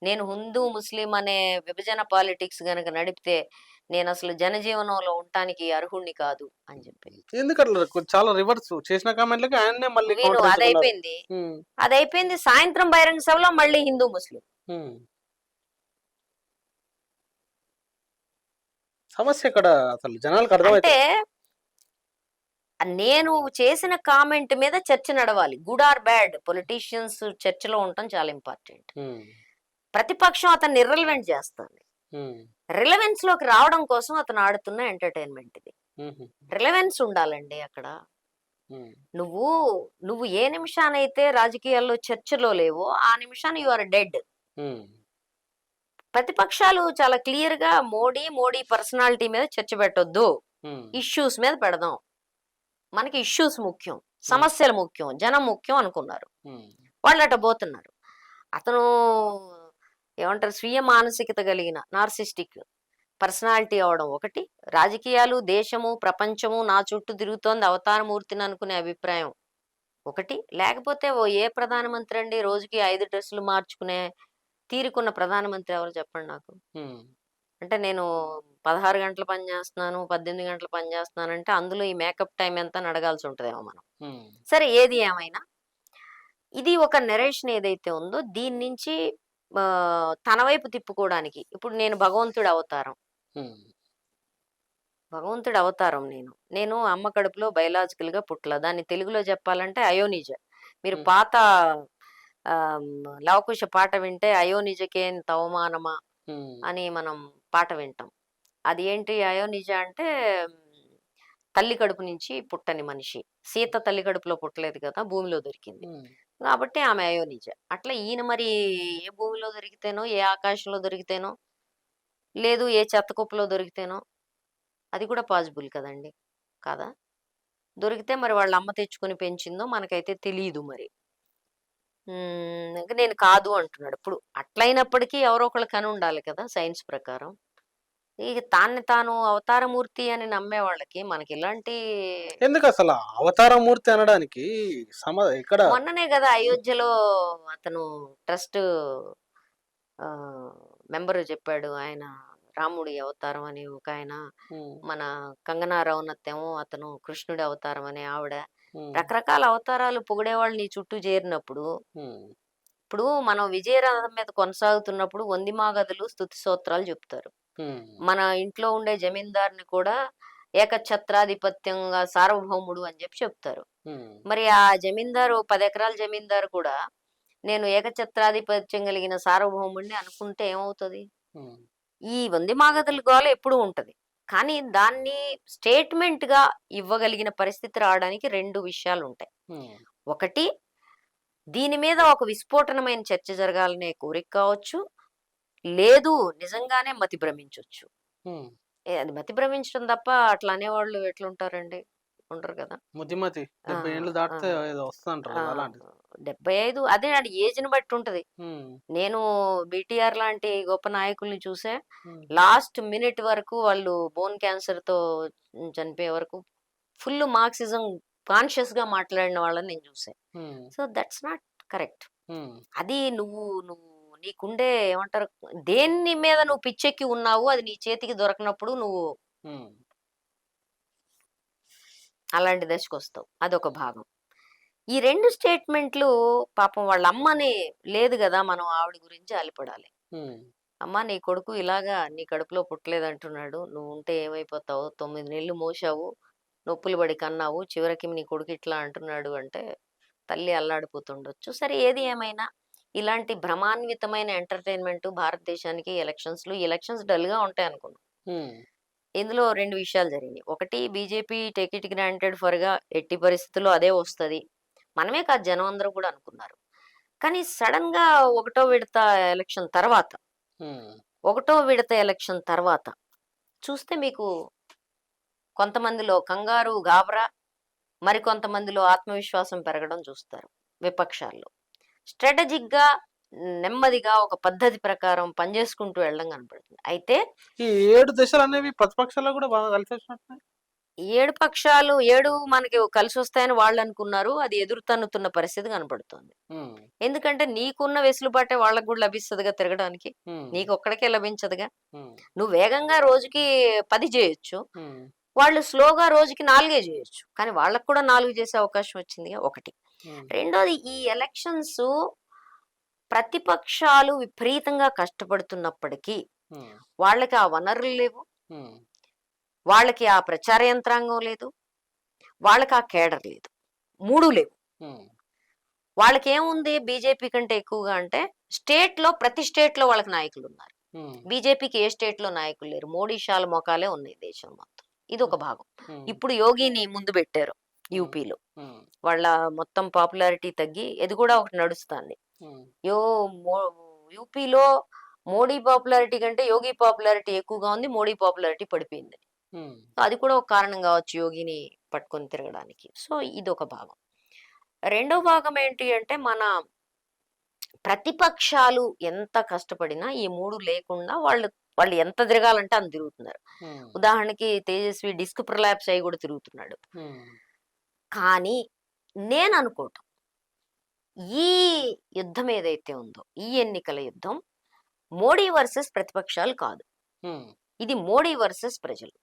నేను హిందూ, ముస్లిం అనే విభజన పాలిటిక్స్ గనక నడిపితే నేనసలు జనజీవనంలో ఉండటానికి అర్హుడిని కాదు అని చెప్పి. ఎందుకట్లా చాలా రివర్స్ చేసిన కామెంట్‌లకి ఆయన్నే మళ్ళీ విను కౌంటర్ ఇచ్చుకున్నారు. అదైపోయింది. హ్మ్. అదైపోయింది. సాయంత్రం బహిరంగ సభలో మళ్ళీ హిందూ, ముస్లిం. హ్మ్. సమస్య ఇక్కడ అసలు జనాలకు అంటే అర్థమైతలే. నేను చేసిన కామెంట్ మీద చర్చ నడవాలి. గుడ్ ఆర్ బ్యాడ్ పొలిటీషియన్స్ చర్చలో ఉండటం చాలా ఇంపార్టెంట్. హ్మ్. ప్రతిపక్షం అతన్ని ఇర్రెలవెంట్ చేస్తుంది. హ్మ్. రిలవెన్స్ లోకి రావడం కోసం అతను ఆడుతున్న ఎంటర్టైన్మెంట్ ఇది. హుహు. రిలవెన్స్ ఉండాలండి అక్కడ. హ్మ్. నువ్వు నువ్వు ఏ నిమిషానైతే రాజకీయాల్లో చర్చలో లేవో ఆ నిమిషాన యు ఆర్ డెడ్. హ్మ్. ప్రతిపక్షాలు చాలా క్లియర్ గా మోడీ పర్సనాలిటీ మీద చర్చ పెట్టొద్దు. హ్మ్. ఇష్యూస్ మీద పెడదాం. మనకి ఇష్యూస్ ముఖ్యం. హ్మ్. సమస్యలు ముఖ్యం. జనం ముఖ్యం అనుకున్నారు. హ్మ్. వాళ్ళు అట్ట పోతున్నారు. అతను ఏమంటారు స్వీయ మానసికత కలిగిన నార్సిస్టిక్ పర్సనాలిటీ అవడం ఒకటి. రాజకీయాలు, దేశము, ప్రపంచము నా చుట్టూ తిరుగుతోంది అవతారమూర్తిని అనుకునే అభిప్రాయం ఒకటి. లేకపోతే ఏ ప్రధానమంత్రి అండి రోజుకి 5 డ్రెస్సులు మార్చుకునే తీరికున్న ప్రధానమంత్రి ఎవరు చెప్పండి నాకు? హ్మ్. అంటే నేను 16 గంటలు పని చేస్తున్నాను, 18 గంటలు పని చేస్తున్నానంటే అందులో ఈ మేకప్ టైమ్ ఎంత అని అడగాల్సి ఉంటదేమో మనం. హ్మ్. సరే ఏది ఏమైనా ఇది ఒక నెరేషన్ ఏదైతే ఉందో దీని నుంచి తన వైపు తిప్పుకోవడానికి ఇప్పుడు నేను భగవంతుడి అవతారం. హ్మ్. భగవంతుడి అవతారం నేను. నేను అమ్మ కడుపులో బయలాజికల్‌గా పుట్టల. దాన్ని తెలుగులో చెప్పాలంటే అయోనిజ. మీరు హ్మ్. పాత లవకుశ పాట వింటే అయోనిజకేన్ తవమానమా హ్మ్. అని మనం పాట వింటాం. అది ఏంటి అయోనిజ అంటే తల్లి కడుపు నుంచి పుట్టని మనిషి. సీత తల్లి కడుపులో పుట్టలేదు కదా! భూమిలో దొరికింది. హ్మ్. కాబట్టి ఆమె అయోనిజ. అట్లా ఈయన మరి ఏ భూమిలో దొరికితేనో, ఏ ఆకాశంలో దొరికితేనో, లేదు ఏ చెత్త కుప్పలో దొరికితేనో అది కూడా పాసిబుల్ కదండీ! కాదా? దొరికితే మరి వాళ్ళ అమ్మ తెచ్చుకొని పెంచిందో మనకైతే తెలీదు మరి. ఇంక నేను కాదు అంటున్నాడు. ఇప్పుడు అట్లయినప్పటికీ ఎవరో ఒకళ్ళు కనుండాలి కదా! సైన్స్ ప్రకారం. ఇక తాన్ని తాను అవతారమూర్తి అని నమ్మే వాళ్ళకి మనకిలాంటి ఎందుకసల అవతారమూర్తి అనడానికి ఇక్కడ మొన్ననే గదా అయోధ్యలో అతను ట్రస్ట్ మెంబరు చెప్పాడు. ఆయన రాముడి అవతారం అని ఒకాయన. హ్మ్. మన కంగనా రనౌత్ ఏమో అతను కృష్ణుడి అవతారం అని ఆవిడ. హ్మ్. రకరకాల అవతారాలు పొగిడేవాళ్ళు నీ చుట్టూ చేరినప్పుడు, హ్మ్. ఇప్పుడు మనం విజయరథం మీద కొనసాగుతున్నప్పుడు వందిమాగదులు స్తుతి స్తోత్రాలు చెప్తారు. హ్మ్. మన ఇంట్లో ఉండే జమీందారుని కూడా ఏకఛత్రాధిపత్యంగా సార్వభౌముడు అని చెప్తారు. హ్మ్. మరి ఆ జమీందారు 10 ఎకరాల జమీందారు కూడా నేను ఏకఛత్రాధిపత్యం కలిగిన సార్వభౌముడిని అనుకుంటే ఏమవుతది? హ్మ్. ఈ వందిమాగదుల గోల ఎప్పుడూ ఉంటది. కానీ దాన్ని స్టేట్‌మెంట్‌గా ఇవ్వగలిగిన పరిస్థితి రావడానికి 2 విషయాలుంటాయి. హ్మ్. ఒకటి దీని మీద ఒక విస్ఫోటనమైన చర్చ జరగాలనే కోరిక కావచ్చు. లేదు నిజంగానే మతి భ్రమించొచ్చు. హ్మ్. అది మతి భ్రమించడం తప్ప అట్లా అనేవాళ్ళు ఎట్లుంటారండి? ఉండరు కదా! మతిమతి ఆ! 70 ఏళ్ళు ఆ! దాటితే ఏదో వస్తదంటారు ఆ! కదా! అలాంటిది. 75 అదే అండి ఏజ్‌ని బట్టి ఉంటది. హ్మ్. నేను బీటీఆర్ లాంటి గొప్ప నాయకుల్ని చూసా. హ్మ్. లాస్ట్ మినిట్ వరకు వాళ్ళు బోన్ క్యాన్సర్‌తో చనిపోయే వరకు ఫుల్ మార్క్సిజం కాన్షియస్‌గా మాట్లాడిన వాళ్ళని నేను చూసా. హ్మ్. So, that's not correct. హ్మ్. అది నువ్వు నీకుండే ఏమంటారు దేని మీద నువ్వు పిచ్చెక్కి ఉన్నావో అది నీ చేతికి దొరకనప్పుడు నువ్వు హ్మ్. అలాంటి దశకొస్తావు. అదొక భాగం. ఈ 2 స్టేట్‌మెంట్‌లు పాపం వాళ్ళ అమ్మని లేదు గదా! మనం ఆవిడ గురించి జాలిపడాలి. హ్మ్. అమ్మా నీ కొడుకు ఇలాగా నీ కడుపులో పుట్టలేదంటున్నాడు. నువ్వుంటే ఏమైపోతావో 9 నెలలు మోసావు. నొప్పులు పడి కన్నావు. చివరికి నీ కొడుకు ఇట్లా అంటున్నాడు అంటే తల్లి అల్లాడిపోతుండొచ్చు. సరే ఏది ఏమైనా ఇలాంటి భ్రమాన్వితమైన ఎంటర్టైన్మెంట్ భారతదేశానికి ఎలక్షన్స్ డల్ గా ఉంటాయి అనుకున్నాం. హ్మ్. ఇందులో 2 విషయాలు జరిగినాయి. ఒకటి బీజేపీ టేక్ ఇట్ గ్రాంటెడ్ ఫర్‌గా ఎట్టి పరిస్థితుల్లో అదే వస్తది. మనమే కాదు జనం అందరూ కూడా అనుకున్నారు. కానీ సడెన్‌గా ఒకటో విడత ఎలక్షన్ తర్వాత, హ్మ్. ఒకటో విడత ఎలక్షన్ తర్వాత చూస్తే మీకు కొంతమందిలో కంగారు, గాబరా, మరికొంతమందిలో ఆత్మవిశ్వాసం పెరగడం చూస్తారు విపక్షాల్లో. స్ట్రాటజిక్‌గా నెమ్మదిగా ఒక పద్ధతి ప్రకారం పనిచేసుకుంటూ వెళ్ళడం కనపడుతుంది. అయితే ఈ 7 దశలనేవి ప్రతిపక్షాల్లో గూడా బాగా కలిసొచ్చినట్టున్నాయి. 7 పక్షాలు 7 మనకి కలిసొస్తాయని వాళ్ళనుకున్నారు. అది ఎదురు తన్నుతున్న పరిస్థితి కనపడుతోంది. హ్మ్. ఎందుకంటే నీకున్న వెసులుబాటే వాళ్ళకి గూడా లభిస్తదిగా తిరగడానికి. హ్మ్. నీకొక్కడికే లభించదుగా. హ్మ్. నువ్వు వేగంగా రోజుకి 10 జేయొచ్చు. హ్మ్. వాళ్ళు స్లోగా రోజుకి 4 జేయొచ్చు. కానీ వాళ్ళకి కూడా 4 చేసే అవకాశం వచ్చిందిగా ఒకటి. హ్మ్. రెండోది ఈ ఎలక్షన్స్ ప్రతిపక్షాలు విపరీతంగా కష్టపడుతున్నప్పటికీ హ్మ్. వాళ్ళకి ఆ వనరులు లేవు. హ్మ్. వాళ్ళకి ఆ ప్రచార యంత్రాంగం లేదు. వాళ్ళకి ఆ కేడర్ లేదు. 3 లేవు. హ్మ్. వాళ్ళకేముంది బీజేపీ కంటే ఎక్కువగా అంటే ప్రతి స్టేట్‌లో వాళ్ళకి నాయకులున్నారు. హ్మ్. బీజేపీకి ఏ స్టేట్‌లో నాయకులు లేరు. మోడీ షాల మొఖాలే ఉన్నాయి దేశం మొత్తం. ఇదొక భాగం. హ్మ్. ఇప్పుడు యోగిని ముందు పెట్టారు హ్మ్. యూపీలో. హ్మ్. వాళ్ళ మొత్తం పాపులారిటీ తగ్గి ఇది కూడా ఒకటి నడుస్తాంది. హ్మ్. యో మో యూపీలో మోడీ పాపులారిటీ కంటే యోగి పాపులారిటీ ఎక్కువగా ఉంది. మోడీ పాపులారిటీ పడిపోయింది. హ్మ్. సో అది కూడా ఒక కారణం కావచ్చు యోగిని పట్టుకొని తిరగడానికి. సో ఇదొక భాగం. రెండో భాగం ఏంటి అంటే మన ప్రతిపక్షాలు ఎంత కష్టపడినా ఈ 3 లేకుండా వాళ్ళు వాళ్ళు ఎంత తిరగాలంటే అంత తిరుగుతున్నారు. హ్మ్. ఉదాహరణకి తేజస్వి డిస్క్ ప్రొలాప్స్ అయ్యి కూడా తిరుగుతున్నాడు. హ్మ్. కానీ నేను అనుకోవటం ఈ యుద్ధం ఏదైతే ఉందో ఈ ఎన్నికల యుద్ధం మోడీ వర్సెస్ ప్రతిపక్షాలు కాదు. హ్మ్. ఇది మోడీ వర్సెస్ ప్రజలు.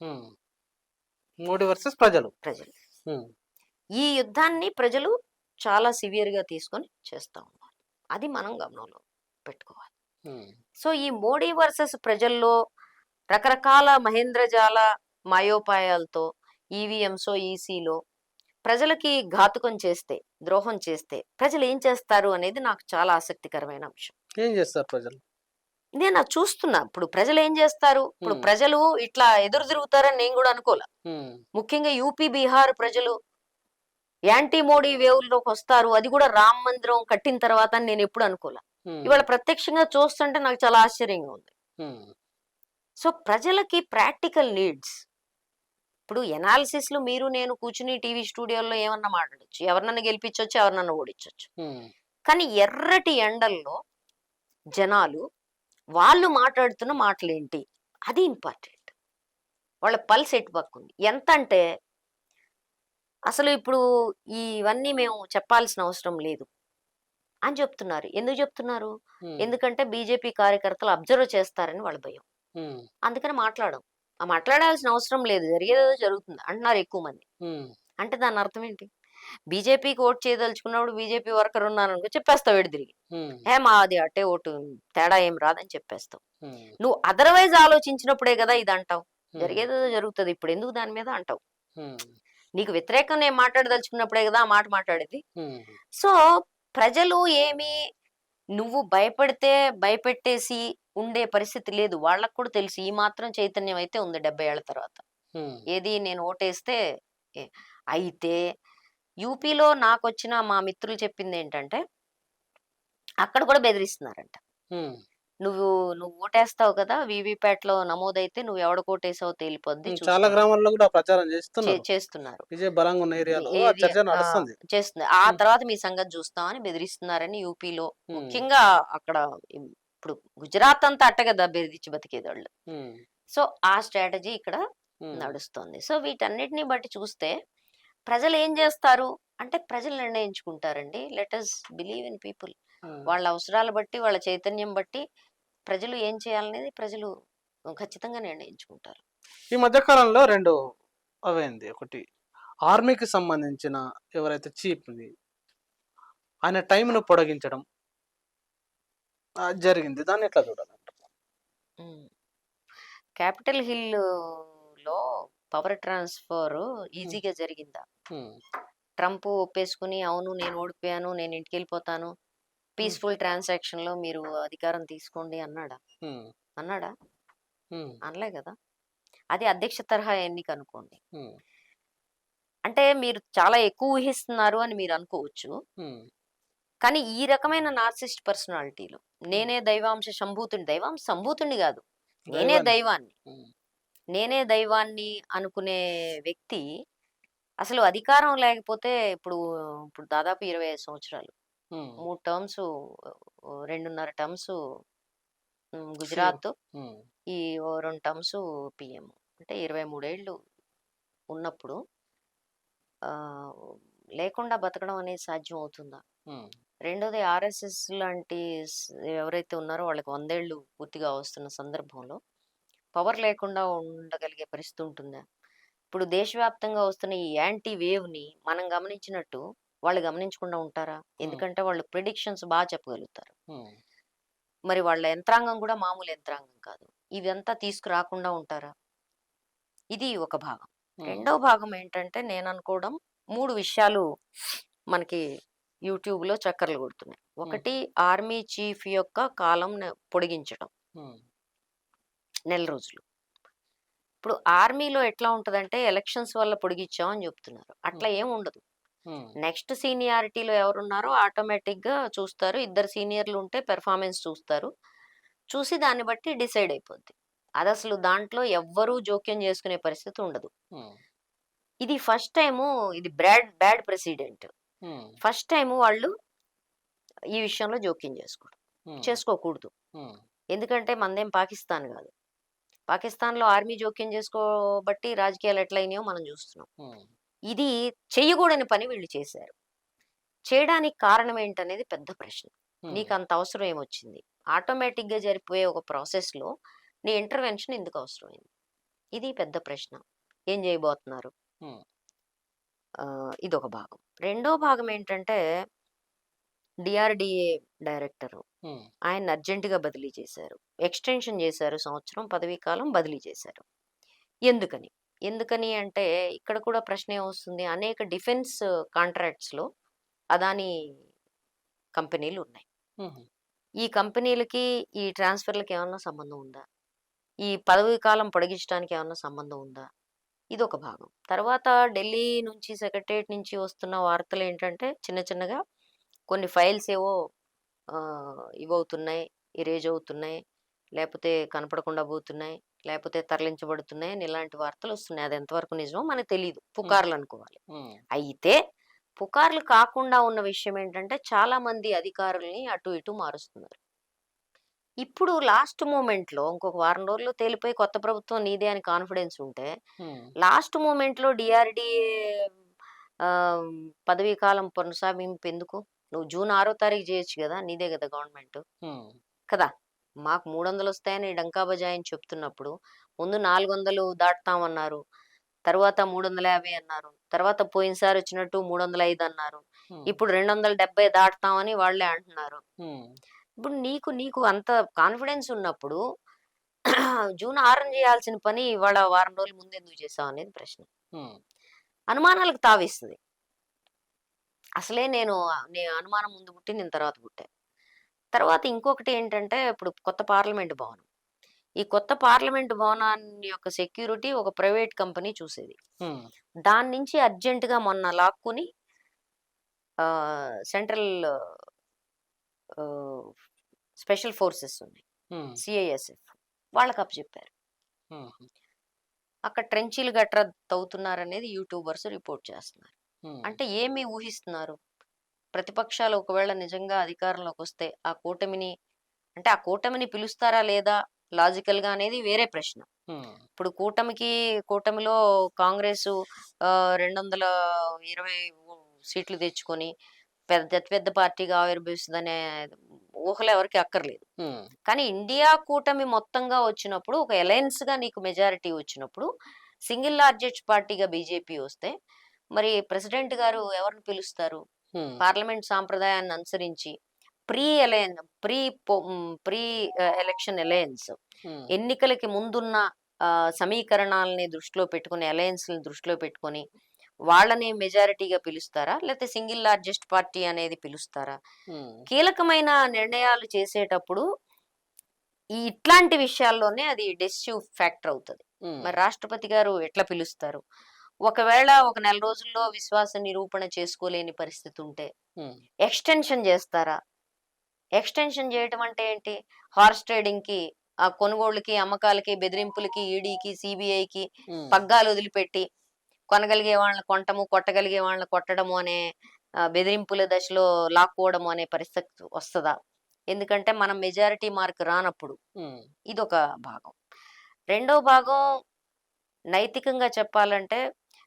హ్మ్. మోడీ వర్సెస్ ప్రజలు. ప్రజలు. హ్మ్. ఈ యుద్ధాన్ని ప్రజలు చాలా సివియర్‌గా తీసుకొని చేస్తా ఉన్నారు. అది మనం గమనంలో పెట్టుకోవాలి. హ్మ్. సో, ఈ మోడీ వర్సెస్ ప్రజల్లో రకరకాల మహేంద్రజాల మాయోపాయాలతో ఈవీఎంసో, ఈసీలో ప్రజలకి ఘాతుకం చేస్తే, ద్రోహం చేస్తే ప్రజలు ఏం చేస్తారు అనేది నాకు చాలా ఆసక్తికరమైన అంశం. ఏం చేస్తారు ప్రజలు? నేను అది చూస్తున్నా. ఇప్పుడు ప్రజలు ఏం చేస్తారు? ఇప్పుడు హ్మ్. ప్రజలు ఇట్లా ఎదురు తిరుగుతారని నేను గూడా అనుకోలా. హ్మ్. ముఖ్యంగా యూపీ, బీహార్ ప్రజలు యాంటీ మోడీ వేవ్‌లోకొస్తారు. అది కూడా రామ్ మందిరం కట్టిన తర్వాత అని నేనెప్పుడు అనుకోలా. హ్మ్. ఇవాళ ప్రత్యక్షంగా చూస్తుంటే నాకు చాలా ఆశ్చర్యంగా ఉంది. హ్మ్. సో, ప్రజలకి ప్రాక్టికల్ నీడ్స్ ఇప్పుడు ఎనాలిసిస్‌లో మీరు నేను కూర్చొని టీవీ స్టూడియోలో ఏమన్నా మాట్లాడొచ్చు. ఎవరినన్నా గెలిపించొచ్చు, ఎవరినన్నా ఓడించొచ్చు. హ్మ్. కానీ ఎర్రటి ఎండల్లో జనాలు వాళ్ళు మాట్లాడుతున్న మాటలేంటి? అది ఇంపార్టెంట్. వాళ్ళ పల్స్ ఎటు పక్కుంది. ఎంతంటే అసలు ఇప్పుడు ఇవన్నీ మేము చెప్పాల్సిన అవసరం లేదు అని చెప్తున్నారు. ఎందుకు చెప్తున్నారు? హ్మ్. ఎందుకంటే బీజేపీ కార్యకర్తలు అబ్జర్వ్ చేస్తారని వాళ్ళ భయం. హ్మ్. అందుకని మాట్లాడం. ఆ మాట్లాడాల్సిన అవసరం లేదు. జరిగేదేదో జరుగుతుంది అంటున్నారు ఎక్కువ మంది. హ్మ్. అంటే దాని అర్థం ఏంటి? బీజేపీకి ఓట్ చేయదలుచుకున్నప్పుడు బీజేపీ వర్కర్ ఉన్నాననుకో చెప్పేస్తావు ఎటు తిరిగి. హ్మ్. మాది అట్టే ఓటు తేడా ఏం రాదని చెప్పేస్తావు. హ్మ్. నువ్వు అదర్‌వైజ్ ఆలోచించినప్పుడే గదా ఇదంటావు. హ్మ్. జరిగేదేదో జరుగుతది. ఇప్పుడెందుకు దాని మీద అంటావు. హ్మ్. నీకు వ్యతిరేకం నేను మాట్లాడదలుచుకున్నప్పుడే గదా ఆ మాట మాట్లాడేది. హ్మ్. సో, ప్రజలు ఏమి నువ్వు భయపడితే భయపెట్టేసి ఉండే పరిస్థితి లేదు. వాళ్ళకి కూడా తెలుసు. ఈ మాత్రం చైతన్యం అయితే ఉంది 70 ఏళ్ల తర్వాత. హ్మ్. ఏది నేను ఓటేస్తే ఎ అయితే యూపీలో నాకొచ్చిన మా మిత్రులు చెప్పిందేంటంటే, అక్కడ కూడా బెదిరిస్తున్నారంట. హ్మ్. నువ్వు నువ్వు ఓటేస్తావు కదా! వీవీప్యాట్‌లో నమోదైతే నువ్వు ఎవడికి ఓటేసావో తేలిపోద్ది హ్మ్. చాలా చూసుకో. గ్రామాల్లో గూడా ప్రచారం చేస్తున్నారు. చేస్తున్నారు. విజయ్ బలంగున్న ఏరియాలో ఆ ఏరియా చర్చ నడుస్తుంది. చేస్తుంది. ఆ హ్మ్. తర్వాత మీ సంగతి జూస్తామని బెదిరిస్తున్నారని యూపీలో హ్మ్. ముఖ్యంగా అక్కడ ఇప్పుడు గుజరాత్ అంతా అట్టే గదా! బెదిరించి బతికేదోళ్ళు. హ్మ్. సో, ఆ స్ట్రాటజీ ఇక్కడ హ్మ్. నడుస్తోంది. సో, వీటన్నిటిని బట్టి చూస్తే ప్రజలేం జేస్తారు అంటే ప్రజలు నిర్ణయించుకుంటారండి. Let us believe in people. Hmm. వాళ్ళ అవసరాలు బట్టి, వాళ్ళ చైతన్యం బట్టి ప్రజలు ఏం చేయాలనేది ప్రజలు ఖచ్చితంగా నిర్ణయించుకుంటారు. ఈ మధ్య కాలంలో 2 అవైంది. ఒకటి ఆర్మీకి సంబంధించిన ఎవరైతే చీఫ్‌ని ఆయన టైమ్‌ను పొడిగించడం జరిగింది. దాన్ని ఎట్లా చూడాలంటారు? హ్మ్. క్యాపిటల్ హిల్‌లో పవర్ ట్రాన్స్‌ఫర్ హ్మ్. ఈజీగా జరిగిందా? హ్మ్. ట్రంప్ ఒప్పేసుకుని అవును నేను ఓడిపోయాను, నేను ఇంటికి వెళ్ళిపోతాను, పీస్ఫుల్ ట్రాన్సాక్షన్ లో మీరు అధికారం తీసుకోండి అన్నాడా? ఉమ్, అన్నాడా? ఉమ్, అనలే కదా. అది అధ్యక్ష తరహా ఎన్నిక అనుకోండి. ఉమ్, అంటే మీరు చాలా ఎక్కువ ఊహిస్తున్నారు అని మీరు అనుకోవచ్చు. ఉమ్, కానీ ఈ రకమైన నార్సిస్ట్ పర్సనాలిటీలు, ఉమ్. నేనే దైవాంశ సంభూతుని, దైవాంశ సంభూతుని కాదు, నేనే దైవాన్ని. దైవాన్ని, ఉమ్, నేనే దైవాన్ని అనుకునే వ్యక్తి అసలు అధికారం లేకపోతే ఇప్పుడు ఇప్పుడు దాదాపు 25 సంవత్సరాలు, ఉమ్, 3 టర్మ్స్, 2.5 టర్మ్స్ సీఎం. గుజరాత్, ఉమ్, ఈ ఓ 2 టర్మ్స్ పిఎం, అంటే 23 ఏళ్ళు ఉన్నప్పుడు ఆహ్, లేకుండా బతకడం అనేది సాధ్యం అవుతుందా? ఉమ్, రెండోది ఆర్ఎస్ఎస్ లాంటి ఎవరైతే ఉన్నారో వాళ్ళకి 100 ఏళ్ళు పూర్తిగా వస్తున్న సందర్భంలో పవర్ లేకుండా ఉండగలిగే పరిస్థితి ఉంటుందా? ఇప్పుడు దేశవ్యాప్తంగా వస్తున్న ఈ యాంటీ వేవ్‌ని మనం గమనించినట్టు వాళ్ళు గమనించకుండా ఉంటారా? ఉమ్, ఎందుకంటే వాళ్ళు ప్రిడిక్షన్స్ బా చెప్పగలుగుతారు. ఉమ్, మరి వాళ్ళ యంత్రాంగం కూడా మామూలు యంత్రాంగం కాదు. ఇదంతా తీసుకురాకుండా ఉంటారా? ఇది ఒక భాగం. ఉమ్, రెండో భాగం ఏంటంటే నేననుకోవడం 3 విషయాలు మనకి యూట్యూబ్‌లో చక్కర్లు కొడుతున్నాయి. ఉమ్, ఒకటి, ఆర్మీ చీఫ్ యొక్క కాలం పొడిగించడం ఉమ్, నెల రోజులు. ఇప్పుడు ఆర్మీలో ఎట్లా ఉంటదంటే ఎలక్షన్స్ వల్ల పొడిగిచ్చాం అని చెప్తున్నారు. ఉమ్, అట్లా ఏం ఉండదు. ఉమ్, నెక్స్ట్ సీనియారిటీలో ఎవరున్నారో ఆటోమేటిక్‌గా చూస్తారు. ఇద్దరు సీనియర్‌లు ఉంటే పెర్ఫార్మన్స్ చూస్తారు. చూసి దాన్ని బట్టి డిసైడ్ అయిపోద్ది. అదసలు దాంట్లో ఎవ్వరూ జోక్యం చేసుకునే పరిస్థితి ఉండదు. ఉమ్, ఇది ఫస్ట్ టైము, ఇది బ్యాడ్ ప్రెసిడెంట్. ఉమ్, ఫస్ట్ టైము వాళ్ళు ఈ విషయంలో జోక్యం ఉమ్, చేసుకోకూడదు. ఉమ్, ఎందుకంటే మనదేం పాకిస్తాన్ గాదు. పాకిస్తాన్‌లో ఆర్మీ జోక్యం చేసుకోబట్టి రాజకీయాలు ఎట్లయినాయో మనం చూస్తున్నాం. ఉమ్, ఇది చెయ్యకూడని పని వీళ్ళు చేశారు. చేయడానికి కారణం ఏంటనేది పెద్ద ప్రశ్న. ఉమ్, నీకంత అవసరం ఏమొచ్చింది? ఆటోమేటిక్‌గా జరిగిపోయే ఒక ప్రాసెస్‌లో నీ ఇంటర్వెన్షన్ ఎందుకు అవసరమైంది? ఇది పెద్ద ప్రశ్న. ఏం చేయబోతున్నారు? ఉమ్, ఇదొక భాగం. రెండో భాగం ఏంటంటే డీఆర్‌డీఏ డైరెక్టరు, ఉమ్, ఆయన్ని అర్జెంట్‌గా బదిలీ చేశారు. ఎక్స్‌టెన్షన్ చేశారు, సంవత్సరం పదవీ కాలం బదిలీ చేశారు. ఎందుకని? ఎందుకని అంటే ఇక్కడ కూడా ప్రశ్న ఏమొస్తుంది? అనేక డిఫెన్స్ కాంట్రాక్ట్స్‌లో అదానీ కంపెనీలున్నాయి. ఉమ్, ఈ కంపెనీలకి, ఈ ట్రాన్స్‌ఫర్‌లకి ఏమన్నా సంబంధం ఉందా? ఈ పదవీ కాలం పొడిగించడానికి ఏమన్నా సంబంధం ఉందా? ఇదొక భాగం. తర్వాత ఢిల్లీ నుంచి, సెక్రటేరియట్ నుంచి వస్తున్న వార్తలేంటంటే చిన్న చిన్నగా కొన్ని ఫైల్స్ ఏవో ఇవవుతున్నాయి, ఎరేజ్ అవుతున్నాయి, లేపోతే కనపడకుండా పోతున్నాయి, లేపోతే తరలించబడుతున్నాయి అని ఇలాంటి వార్తలొస్తున్నాయి. అది ఎంతవరకు నిజమో మనకు తెలీదు. ఉమ్, పుకార్లనుకోవాలి. ఉమ్, అయితే పుకార్లు కాకుండా ఉన్న విషయం ఏంటంటే చాలా మంది అధికారుల్ని అటు ఇటు మారుస్తున్నారు. ఇప్పుడు లాస్ట్ మూమెంట్‌లో ఇంకొక వారం రోజుల్లో తేలిపోయి కొత్త ప్రభుత్వం నీదే అని కాన్ఫిడెన్స్ ఉంటే, ఉమ్, లాస్ట్ మూమెంట్‌లో డీఆర్‌డీఏ ఆహ్, పదవీ కాలం కొనసాగింపు ఎందుకు? నువ్వు జూన్ 6 తారీఖు చేయొచ్చు గదా! నీదే గదా గవర్నమెంటు. ఉమ్, కదా! మాకు 300 వస్తాయని డంకా బజాయించి చెప్తున్నప్పుడు, ముందు 400 దాటుతామన్నారు. తరువాత 350 అన్నారు. తర్వాత పోయినసారి వచ్చినట్టు 305 అన్నారు. ఉమ్, ఇప్పుడు 270 దాటుతామని వాళ్ళే అంటున్నారు. ఉమ్, ఇప్పుడు నీకు నీకు అంత కాన్ఫిడెన్స్ ఉన్నప్పుడు జూన్ 6న చేయాల్సిన పని ఇవాళ వారం రోజుల ముందెందుకు చేసావు అనేది ప్రశ్న. ఉమ్, అనుమానాలకు తావిస్తది. అసలే నే అనుమానం ముందు పుట్టి, నేను తర్వాత పుట్టా. తర్వాత ఇంకొకటి ఏంటంటే, ఇప్పుడు కొత్త పార్లమెంట్ భవనం. ఈ కొత్త పార్లమెంట్ భవనాన్ని యొక్క సెక్యూరిటీ ఒక ప్రైవేట్ కంపెనీ చూసేది. ఉమ్, దాని నుంచి అర్జెంట్‌గా మొన్న లాక్కొని సెంట్రల్ ఆహ్, స్పెషల్ ఫోర్సెస్ ఉన్నాయి. ఉమ్, సీఐఎస్ఎఫ్ వాళ్ళకి అప్పజెప్పారు. ఉమ్, అక్కడ ట్రెంచీలు గట్రా తవ్వుతున్నారనేది యూట్యూబర్స్ రిపోర్ట్ చేస్తున్నారు. ఉమ్, అంటే ఏమి ఊహిస్తున్నారు? ప్రతిపక్షాలు ఒకవేళ నిజంగా అధికారంలోకొస్తే ఆ కూటమిని పిలుస్తారా లేదా లాజికల్‌గా అనేది వేరే ప్రశ్న. ఉమ్, ఇప్పుడు కూటమిలో కాంగ్రెసు 220 సీట్లు తెచ్చుకొని అతి పెద్ద పార్టీగా ఆవిర్భవిస్తదనే ఊహలు ఎవరికీ అక్కర్లేదు. ఉమ్, కానీ ఇండియా కూటమి మొత్తంగా వచ్చినప్పుడు, ఒక అలయన్స్‌గా నీకు మెజారిటీ వచ్చినప్పుడు, సింగిల్ లార్జెస్ట్ పార్టీగా బీజేపీ వస్తే, మరి ప్రెసిడెంట్ గారు ఎవరిని పిలుస్తారు? ఉమ్, పార్లమెంట్ సాంప్రదాయాన్ని అనుసరించి pre alliance pre pre election alliance, um, ఎన్నికలకి ముందున్న సమీకరణాలని దృష్టిలో పెట్టుకొని, అలయన్స్‌లని దృష్టిలో పెట్టుకొని, వాళ్ళని మెజారిటీగా పిలుస్తారా? లేకపోతే సింగిల్ లార్జెస్ట్ పార్టీ అనేది పిలుస్తారా? ఉమ్, కీలకమైన నిర్ణయాలు చేసేటప్పుడు ఇట్లాంటి విషయాల్లోనే అది డెసిసివ్ ఫ్యాక్టర్ అవుతది. ఉమ్, మరి రాష్ట్రపతి గారు ఎట్లా పిలుస్తారు? ఒకవేళ ఒక నెల రోజుల్లో విశ్వాస నిరూపణ చేసుకోలేని పరిస్థితి ఉంటే ఉమ్, ఎక్స్‌టెన్షన్ చేస్తారా? ఎక్స్‌టెన్షన్ చేయటం అంటే ఏంటి? హార్స్ ట్రేడింగ్‌కి, ఆ కొనుగోళ్ళకి, అమ్మకాలకి, బెదిరింపులకి, ఈడీకి, సీబీఐకి ఉమ్, పగ్గాలు వదిలిపెట్టి కొనగలిగే వాళ్ళని కొనటము, కొట్టగలిగే వాళ్ళని కొట్టడము అనే బెదిరింపుల దశలో లాక్కోవడము అనే పరిస్థితి వస్తదా? ఎందుకంటే మనం మెజారిటీ మార్క్ రానప్పుడు. ఉమ్, ఇదొక భాగం. రెండో భాగం నైతికంగా చెప్పాలంటే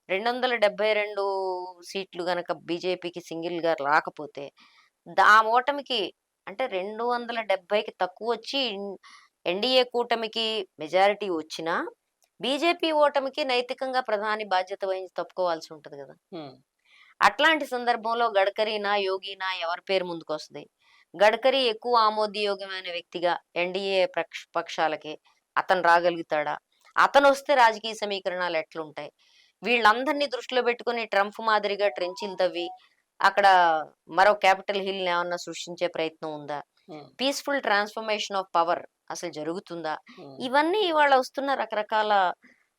272 సీట్లు గనక బీజేపీకి సింగిల్‌గా రాకపోతే ఆ ఓటమికి అంటే 270కి తక్కువొచ్చి ఎన్డీఏ కూటమికి మెజారిటీ వచ్చినా బీజేపీ ఓటమికి నైతికంగా ప్రధాని బాధ్యత వహించి తప్పుకోవాల్సి ఉంటది గదా! ఉమ్, అట్లాంటి సందర్భంలో గడ్కరీనా, యోగినా ఎవరి పేరు ముందుకొస్తది? గడ్కరీ ఎక్కువ ఆమోదయోగ్యమైన వ్యక్తిగా ఎన్డీఏ పక్షాలకి అతను రాగలుగుతాడా? అతనొస్తే రాజకీయ సమీకరణాలు ఎట్లుంటాయి? వీళ్ళందరినీ దృష్టిలో పెట్టుకొని ట్రంప్ మాదిరిగా ట్రెంచీలు తవ్వి అక్కడ మరో క్యాపిటల్ హిల్‌ని ఏమన్నా సృష్టించే ప్రయత్నం ఉందా? ఉమ్, పీస్‌ఫుల్ ట్రాన్స్‌ఫర్మేషన్ ఆఫ్ పవర్ అసలు జరుగుతుందా? ఉమ్, ఇవన్నీ ఇవాళ వస్తున్న రకరకాల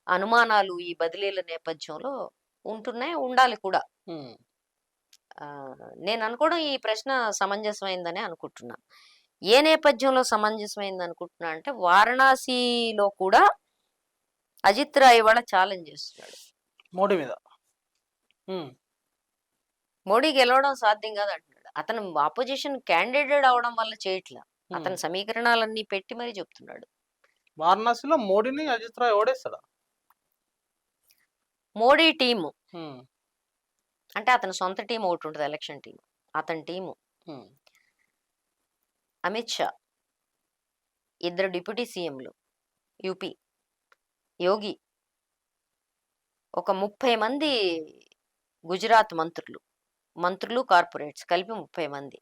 అనుమానాలు ఈ బదిలీల నేపథ్యంలో ఉంటున్నాయి. ఉండాలి కూడా. ఉమ్. నేననుకోవడం ఈ ప్రశ్న సమంజసమైందనే అనుకుంటున్నా. ఏ నేపథ్యంలో సమంజసమైంది అనుకుంటున్నా అంటే, వారణాసిలో కూడా అజిత్ రాయ్ ఇవాళ ఛాలెంజ్ చేస్తున్నాడు. మోడీ మీద. ఉమ్, మోడీ గెలవడం సాధ్యం కాదు అంటున్నాడు. అతను అపోజిషన్ క్యాండిడేట్ అవడం వల్ల చేయట్లా. ఉమ్. అతని సమీకరణాలన్నీ పెట్టి మరీ చెప్తున్నాడు. వారణాసిలో మోడీని అజిత్ రాయ్ ఓడేస్తాడా? మోడీ టీము ఉమ్, అంటే అతని సొంత టీం ఒకటి ఉంటుంది, ఎలక్షన్ టీం. అతని టీము ఉమ్, అమిత్ షా, 2 డిప్యూటీ సీఎంలు యూపీ, యోగి, ఒక 30 మంది గుజరాత్ మంత్రులు, కార్పొరేట్స్ కలిపి 30 మంది.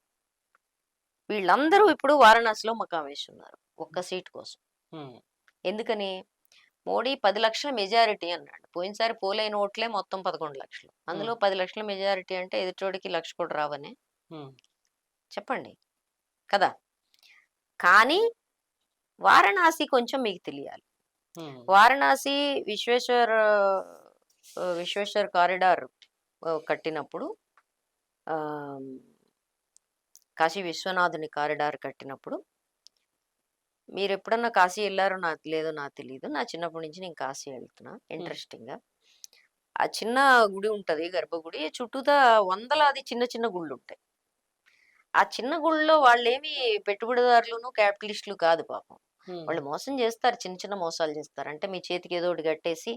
వీళ్ళందరూ ఇప్పుడు వారణాసిలో మకాం వేసున్నారు ఒక్క సీట్ కోసం. ఉమ్, ఎందుకని? మోడీ 10 లక్షల మెజారిటీ అన్నాడు. పోయినసారి పోలైన ఓట్లే మొత్తం 11 లక్షలు. అందులో ఉమ్, 10 లక్షల మెజారిటీ అంటే ఎదుటోడికి లక్ష కూడా రావనే ఉమ్, చెప్పండి కదా! కానీ వారణాసి కొంచెం మీకు తెలియాలి. ఉమ్, వారణాసి విశ్వేశ్వర్ కారిడార్ కట్టినప్పుడు, ఆహ్, కాశీ విశ్వనాథుని కారిడార్ కట్టినప్పుడు మీరెప్పుడన్నా కాశీ ఎళ్లారో లేదో నాకు తెలీదు. నా చిన్నప్పటి నుంచి నేను కాశీ ఎళ్తున్నా ఉమ్, ఇంట్రెస్టింగ్‌గా. ఆ చిన్న గుడి ఉంటది, గర్భగుడి. చుట్టూతా వందలాది చిన్న చిన్న గుళ్ళుంటాయి. ఆ చిన్న గుడిలో వాళ్ళేమి పెట్టుబడిదారులును, క్యాపిటలిస్టులు కాదు పాపం. ఉమ్, వాళ్ళు మోసం చేస్తారు. చిన్న చిన్న మోసాలు చేస్తారు. అంటే మీ చేతికి ఏదో ఒకటి కట్టేసి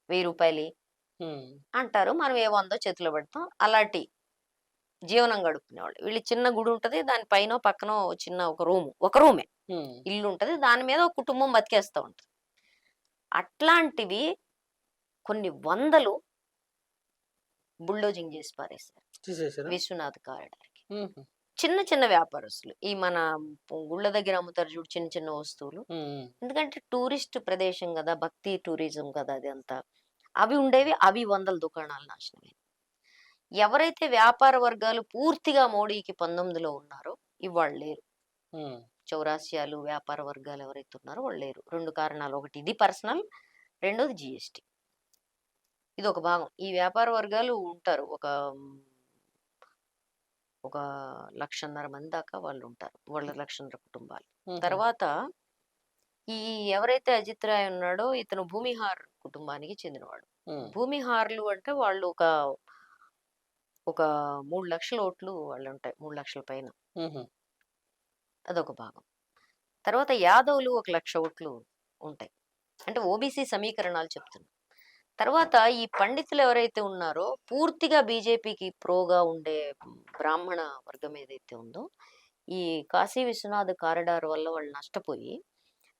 రూ. 1000 ఉమ్, అంటారు. మనం ఏ 100 చేతిలో పెడతాం. అలాంటి జీవనం గడుపుకునేవాళ్ళు. వీళ్ళు చిన్న గుడి ఉంటది. దాని పైనో, పక్కనో చిన్న ఒక రూమే ఉమ్. ఇల్లు ఉంటది. దాని మీద ఒక కుటుంబం బతికేస్తా ఉంటది. అట్లాంటివి కొన్ని వందలు బుల్డోజింగ్ చేసి పారేశారు తీసేసారా? విశ్వనాథ్ కారిడార్‌కి. ఉహు, చిన్న చిన్న వ్యాపారస్తులు. ఈ మన గుళ్ళ దగ్గర అమ్ముతారు చూడు చిన్న చిన్న వస్తువులు. ఉమ్, ఎందుకంటే టూరిస్ట్ ప్రదేశం గదా! భక్తి టూరిజం గదా! అదంతా. అవి ఉండేవి. అవి వందల దుకాణాలు నాశనమయ్యాయి. ఎవరైతే వ్యాపార వర్గాలు పూర్తిగా మోడీకి 19లో ఉన్నారో ఇవాళ లేరు. ఉమ్, చౌరాస్యాలు, వ్యాపార వర్గాలు ఎవరైతే ఉన్నారో వాళ్ళు లేరు. 2 కారణాలు. ఒకటి ఇది పర్సనల్, రెండోది జీఎస్టీ. ఇదొక భాగం. ఈ వ్యాపార వర్గాలు ఉంటారు. ఒక 1,50,000 మంది దాకా వాళ్ళుంటారు. వాళ్ళ 1,50,000 కుటుంబాలు. ఉహు, తర్వాత ఈ ఎవరైతే అజిత్ రాయ్ ఉన్నాడో ఇతను భూమిహార్ కుటుంబానికి చెందినవాడు. ఉమ్, భూమిహార్లు అంటే వాళ్ళు ఒక 3,00,000 ఓట్లు వాళ్ళుంటాయి. 3,00,000 పైన. ఉహు, అదొక భాగం. తర్వాత యాదవులు ఒక 1,00,000 ఓట్లు ఉంటాయి. అంటే ఓబీసీ సమీకరణాలు చెప్తున్నా. తర్వాత ఈ పండితులు ఎవరైతే ఉన్నారో పూర్తిగా బీజేపీకి ప్రోగా ఉండే బ్రాహ్మణ వర్గం ఏదైతే ఉందో, ఈ కాశీ విశ్వనాథ్ కారిడార్ వల్ల వాళ్ళు నష్టపోయి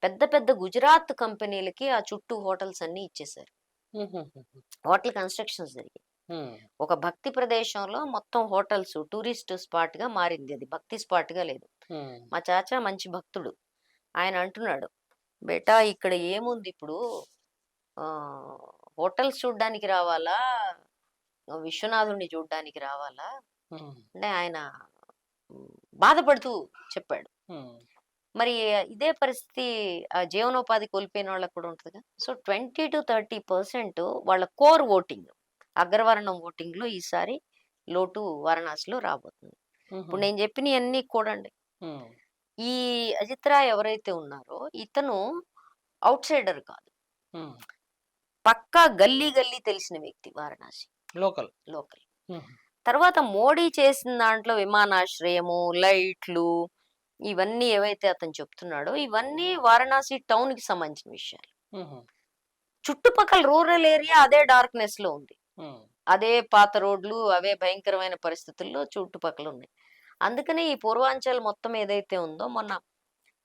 పెద్ద పెద్ద గుజరాత్ కంపెనీలకి ఆ చుట్టూ హోటల్స్ అన్నీ ఇచ్చేశారు. ఉహుహుహు, హోటల్ కన్‌స్ట్రక్షన్స్ జరిగాయి. ఉమ్, ఒక భక్తి ప్రదేశంలో మొత్తం హోటల్స్ టూరిస్ట్ స్పాట్‌గా మారింది అది. భక్తి స్పాట్‌గా లేదు. ఉమ్, మా చాచా మంచి భక్తుడు. ఆయన అంటున్నాడు, "బేటా ఇక్కడ ఏముంది ఇప్పుడు, హోటల్స్ చూడ్డానికి రావాలా? విశ్వనాథుడిని చూడ్డానికి రావాలా ఉమ్, అంటే ఆయన ఉమ్, బాధపడుతూ చెప్పాడు. ఉమ్, మరి ఇదే పరిస్థితి జీవనోపాధి కోల్పోయిన వాళ్ళకి కూడా ఉంటుందిగా. సో 20 to 30% వాళ్ళ కోర్ ఓటింగ్, అగ్రవర్ణం ఓటింగ్ లో ఈసారి లోటు వారణాసిలో రాబోతుంది. ఇప్పుడు ఉమ్, నేను చెప్పినవన్నీ కూడా అండి. ఉమ్, ఈ అజిత్ రాయ్ ఎవరైతే ఉన్నారో ఇతను అవుట్ సైడర్ కాదు, ఉమ్. పక్కా గల్లీ గల్లీ తెలిసిన వ్యక్తి వారణాసి లోకల్. లోకల్. ఉమ్, తర్వాత మోడీ చేసిన దాంట్లో విమానాశ్రయము, లైట్లు, ఇవన్నీ ఏవైతే అతను చెప్తున్నాడో ఇవన్నీ వారణాసి టౌన్ కి సంబంధించిన విషయాలు. ఉమ్, చుట్టుపక్కల రూరల్ ఏరియా అదే డార్క్నెస్ లో ఉంది, ఉమ్, అదే పాత రోడ్లు, అవే భయంకరమైన పరిస్థితుల్లో చుట్టుపక్కల ఉన్నాయి. అందుకనే ఈ పూర్వాంచల్ మొత్తం ఏదైతే ఉందో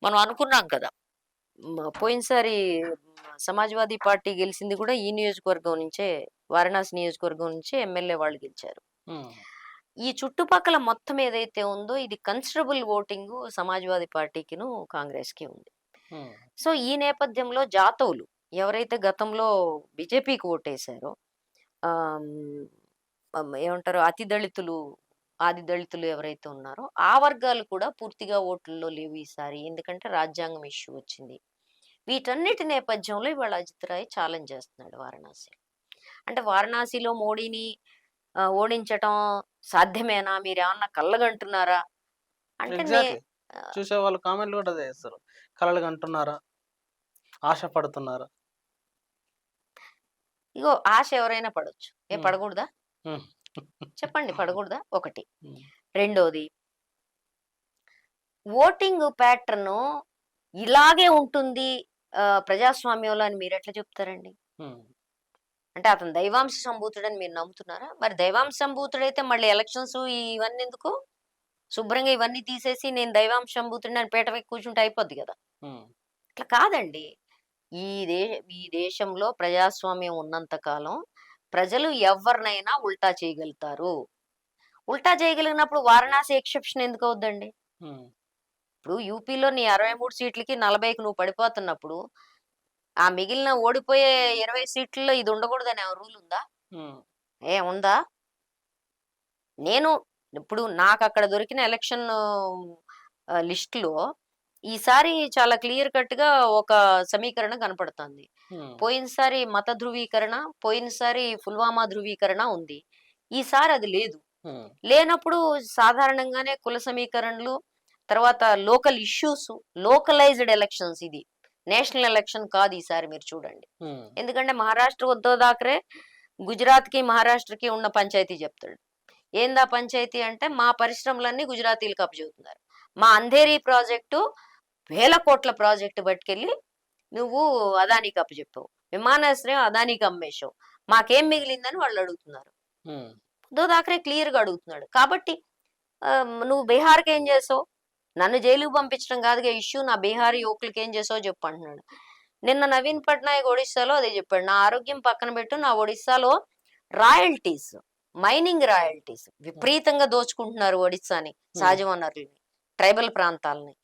మనం అనుకున్నాం కదా, పోయినసారి సమాజ్వాదీ పార్టీ గెలిచింది కూడా ఈ నియోజకవర్గం నుంచే, వారణాసి నియోజకవర్గం నుంచే ఎమ్మెల్యే వాళ్ళు గెలిచారు. ఉమ్, ఈ చుట్టుపక్కల మొత్తం ఏదైతే ఉందో ఇది కన్సిడరబుల్ ఓటింగ్ సమాజ్వాదీ పార్టీకిను కాంగ్రెస్ కి ఉంది. ఉమ్, సో ఈ నేపథ్యంలో జాతవులు ఎవరైతే గతంలో బీజేపీకి ఓటేశారో, ఆమ్, ఏమంటారు, అతి దళితులు, ఆది దళితులు ఎవరైతే ఉన్నారో ఆ వర్గాలు కూడా పూర్తిగా ఓట్లలో లేవు ఈసారి, ఎందుకంటే రాజ్యాంగం ఇష్యూ వచ్చింది. వీటన్నిటి నేపథ్యంలో ఇవాళ అజిత్ రాయ్ ఛాలెంజ్ చేస్తున్నాడు వారణాసి. అంటే వారణాసిలో మోడీని ఓడించటం సాధ్యమేనా, మీరేమన్నా కళ్ళగంటున్నారా అంటే ఎగ్జాక్ట్లీ. ఆ, చూసే వాళ్ళు కామెంట్లు కూడా అదే చేస్తారు. కలలు కంటున్నారా, ఆశ పడుతున్నారా? ఇగో ఆశ ఎవరైనా పడొచ్చు, ఏ ఉమ్, పడకూడదా? ఉమ్, చెప్పండి, పడకూడదా? ఒకటి. ఉమ్, రెండోది, ఓటింగ్ ప్యాటర్న్ ఇలాగే ఉంటుంది ప్రజాస్వామ్యంలో అని మీరు ఎట్లా చెప్తారండి? ఉమ్, అంటే అతను దైవాంశ సంభూతుడని మీరు నమ్ముతున్నారా? మరి దైవాంశ సంభూతుడైతే మళ్ళీ ఎలక్షన్స్ ఇవన్నీ ఎందుకు? శుభ్రంగా ఇవన్నీ తీసేసి నేను దైవాంశ సంభూతుడిని అని పీట ఎక్కి కూర్చుంటే అయిపోద్ది కదా. ఉమ్, అట్లా కాదండి. ఈ దే ఈ దేశంలో ప్రజాస్వామ్యం ఉన్నంత కాలం ప్రజలు ఎవరినైనా ఉల్టా చేయగలుగుతారు. ఉల్టా చేయగలిగినప్పుడు వారణాసి ఎక్సెప్షన్ ఎందుకు అవుద్దండి? ఉమ్, ఇప్పుడు యూపీలో నీ 63 సీట్లకి 40కి నువ్వు పడిపోతున్నప్పుడు ఆ మిగిలిన ఓడిపోయే 20 సీట్లలో ఇది ఉండకూడదని రూల్ ఉందా? ఉమ్, ఉందా? నేను ఇప్పుడు నాకు అక్కడ దొరికిన ఎలక్షన్ లిస్ట్ లో ఈసారి చాలా క్లియర్ కట్ గా ఒక సమీకరణ కనపడుతుంది. ఉమ్, పోయినసారి మత ధృవీకరణ, పోయినసారి పుల్వామా ధృవీకరణ ఉంది, ఈసారి అది లేదు. ఉమ్, లేనప్పుడు సాధారణంగానే కుల సమీకరణలు, తర్వాత లోకల్ ఇష్యూస్, లోకలైజ్డ్ ఎలక్షన్స్, ఇది నేషనల్ ఎలక్షన్ కాదు ఈసారి మీరు చూడండి. ఉమ్, ఎందుకంటే మహారాష్ట్ర ఉద్ధవ్ థాకరే గుజరాత్ కి మహారాష్ట్రకి ఉన్న పంచాయతీ చెప్తాడు. ఏందా పంచాయతీ అంటే, మా పరిశ్రమలన్నీ గుజరాతీలకు అప్పచెబుతున్నారు, మా అంధేరీ ప్రాజెక్టు 1000 కోట్ల ప్రాజెక్టు పట్టుకెళ్ళి నువ్వు అదానికి అప్పచెప్పావు, విమానాశ్రయం అదానికి అమ్మేశావు, మాకేం మిగిలిందని వాళ్ళు అడుగుతున్నారు. ఉమ్, ఉద్ధవ్ థాకరే క్లియర్ గా అడుగుతున్నాడు. కాబట్టి నువ్వు బీహార్కి ఏం చేసావు, నన్ను జైలుకు పంపించడం కాదుగా ఇష్యూ, నా బీహార్ యువకులకి ఏం చేసావు చెప్పు అంటున్నాడు. నిన్న నవీన్ పట్నాయక్ ఒడిస్సాలో అదే చెప్పాడు, నా ఆరోగ్యం పక్కన పెట్టు, నా ఒడిస్సాలో రాయల్టీస్, మైనింగ్ రాయల్టీస్ విపరీతంగా దోచుకుంటున్నారు ఒడిస్సాని, సహజ వనరుల్ని, ట్రైబల్ ప్రాంతాలని,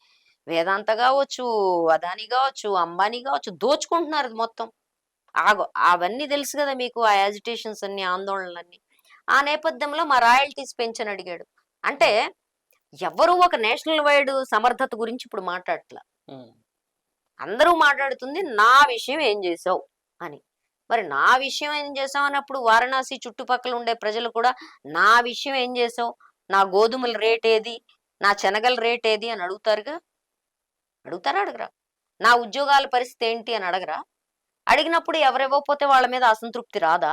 వేదాంత కావచ్చు, అదాని కావచ్చు, అంబానీ కావచ్చు, దోచుకుంటున్నారు మొత్తం. అవన్నీ తెలుసు కదా మీకు, ఆ యాజిటేషన్స్ అన్ని, ఆందోళనలన్నీ. ఆ నేపథ్యంలో మా రాయల్టీస్ పెంచని అడిగాడు. అంటే ఎవరు ఒక నేషనల్ వైడ్ సమర్థత గురించి ఇప్పుడు మాట్లాడట్లా, ఉమ్, అందరూ మాట్లాడుతుంది నా విషయం ఏం చేసావు అని. మరి నా విషయం ఏం చేసావు అన్నప్పుడు వారణాసి చుట్టుపక్కల ఉండే ప్రజలు కూడా నా విషయం ఏం చేసావు, నా గోధుమల రేట్ ఏది, నా శనగల రేట్ ఏది అని అడుగుతారుగా. అడుగుతారా అడగరా? నా ఉద్యోగాల పరిస్థితి ఏంటి అని అడగరా? అడిగినప్పుడు ఎవరివ్వకపోతే వాళ్ళ మీద అసంతృప్తి రాదా?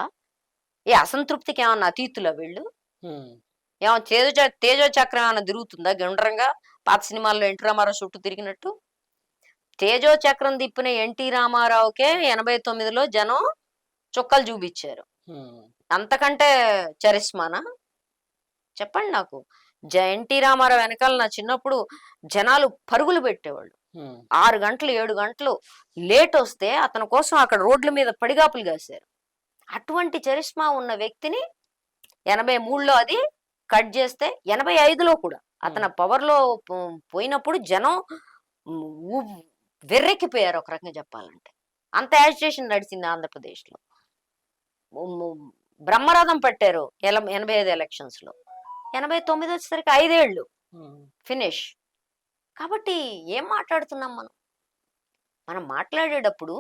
ఏ అసంతృప్తికి ఏమన్నా అతీతులా వీళ్ళు? ఉమ్, ఏమన్నా తేజో చక్రం ఏమన్నా తిరుగుతుందా గుండ్రంగా, పాత సినిమాల్లో ఎన్టీ రామారావు చుట్టూ తిరిగినట్టు? తేజో చక్రం తిప్పిన ఎన్టీ రామారావుకే 89లో జనం చుక్కలు చూపించారు, ఉమ్, అంతకంటే చరిస్మానా? చెప్పండి నాకు. ఎన్టీ రామారావు వెనకాల నా చిన్నప్పుడు జనాలు పరుగులు పెట్టేవాళ్ళు, ఉమ్, 6 గంటలు 7 గంటలు లేట్ వస్తే అతని కోసం అక్కడ రోడ్ల మీద పడిగాపులు కాశారు. అటువంటి చరిస్మా ఉన్న వ్యక్తిని 83లో అది కట్ చేస్తే 85లో కూడా అతని పవర్ లో పోయినప్పుడు జనం వెర్రెక్కిపోయారు ఒక రకంగా చెప్పాలంటే. అంత యాజిటేషన్ నడిచింది ఆంధ్రప్రదేశ్ లో. బ్రహ్మరథం పట్టారు 85 ఎలక్షన్స్ లో. 89 వచ్చేసరికి 5 ఏళ్ళు ఫినిష్. కాబట్టి ఏం మాట్లాడుతున్నాం మనం మాట్లాడేటప్పుడు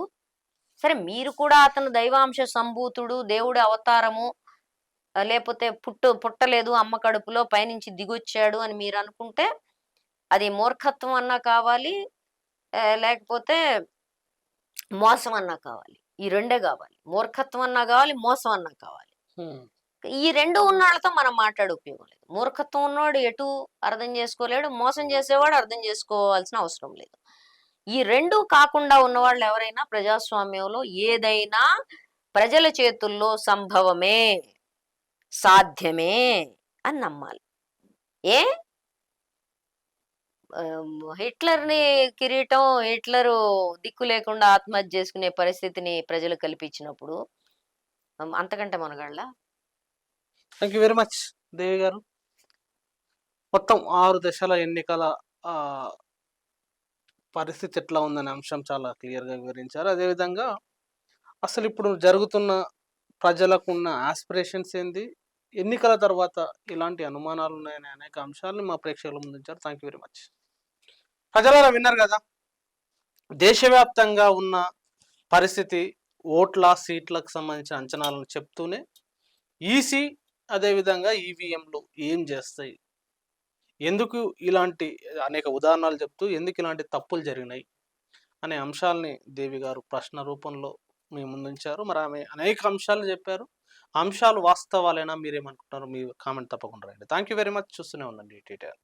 సరే మీరు కూడా అతను దైవాంశ సంభూతుడు, దేవుడి అవతారము, లేకపోతే పుట్టలేదు అమ్మ కడుపులో పైనుంచి దిగొచ్చాడు అని మీరు అనుకుంటే అది మూర్ఖత్వం అన్నా కావాలి, లేకపోతే మోసం అన్నా కావాలి. ఈ రెండే కావాలి. మూర్ఖత్వం అన్నా కావాలి, మోసం అన్నా కావాలి. ఈ రెండు ఉన్నాళ్ళతో మనం మాట్లాడే ఉపయోగం లేదు. మూర్ఖత్వం ఉన్నవాడు ఎటు అర్థం చేసుకోలేడు, మోసం చేసేవాడు అర్థం చేసుకోవాల్సిన అవసరం లేదు. ఈ రెండు కాకుండా ఉన్నవాళ్ళు ఎవరైనా ప్రజాస్వామ్యంలో ఏదైనా ప్రజల చేతుల్లో సంభవమే, సాధ్యమే అని నమ్మాలి. హిట్లర్ని కిరీటం, హిట్లరు దిక్కు లేకుండా ఆత్మహత్య చేసుకునే పరిస్థితిని ప్రజలు కల్పించినప్పుడు అంతకంటే మనగాళ్ళ. థ్యాంక్ యూ వెరీ మచ్ దేవి గారు. మొత్తం 6 దశల ఎన్నికల పరిస్థితి ఎట్లా ఉందనే అంశం చాలా క్లియర్గా వివరించారు. అదేవిధంగా అసలు ఇప్పుడు జరుగుతున్న ప్రజలకు ఉన్న ఆస్పిరేషన్స్ ఏంది, ఎన్నికల తర్వాత ఇలాంటి అనుమానాలు ఉన్నాయనే అనేక అంశాలను మా ప్రేక్షకుల ముందుంచారు. Thank you very much. ప్రజలారా విన్నారు కదా, దేశవ్యాప్తంగా ఉన్న పరిస్థితి, ఓట్ల సీట్లకు సంబంధించిన అంచనాలను చెప్తూనే ఈసీ అదేవిధంగా ఈవీఎంలు ఏం చేస్తాయి, ఎందుకు ఇలాంటి అనేక ఉదాహరణలు చెప్తూ ఎందుకు ఇలాంటి తప్పులు జరిగినాయి అనే అంశాలని దేవి గారు ప్రశ్న రూపంలో మీ ముందుంచారు. మరి ఆమె అనేక అంశాలు చెప్పారు. అంశాలు వాస్తవాలైనా మీరేమనుకుంటున్నారు? మీ కామెంట్ తప్పకుండా రండి. Thank you very much. చూస్తూనే ఉండండి టీటీఆర్.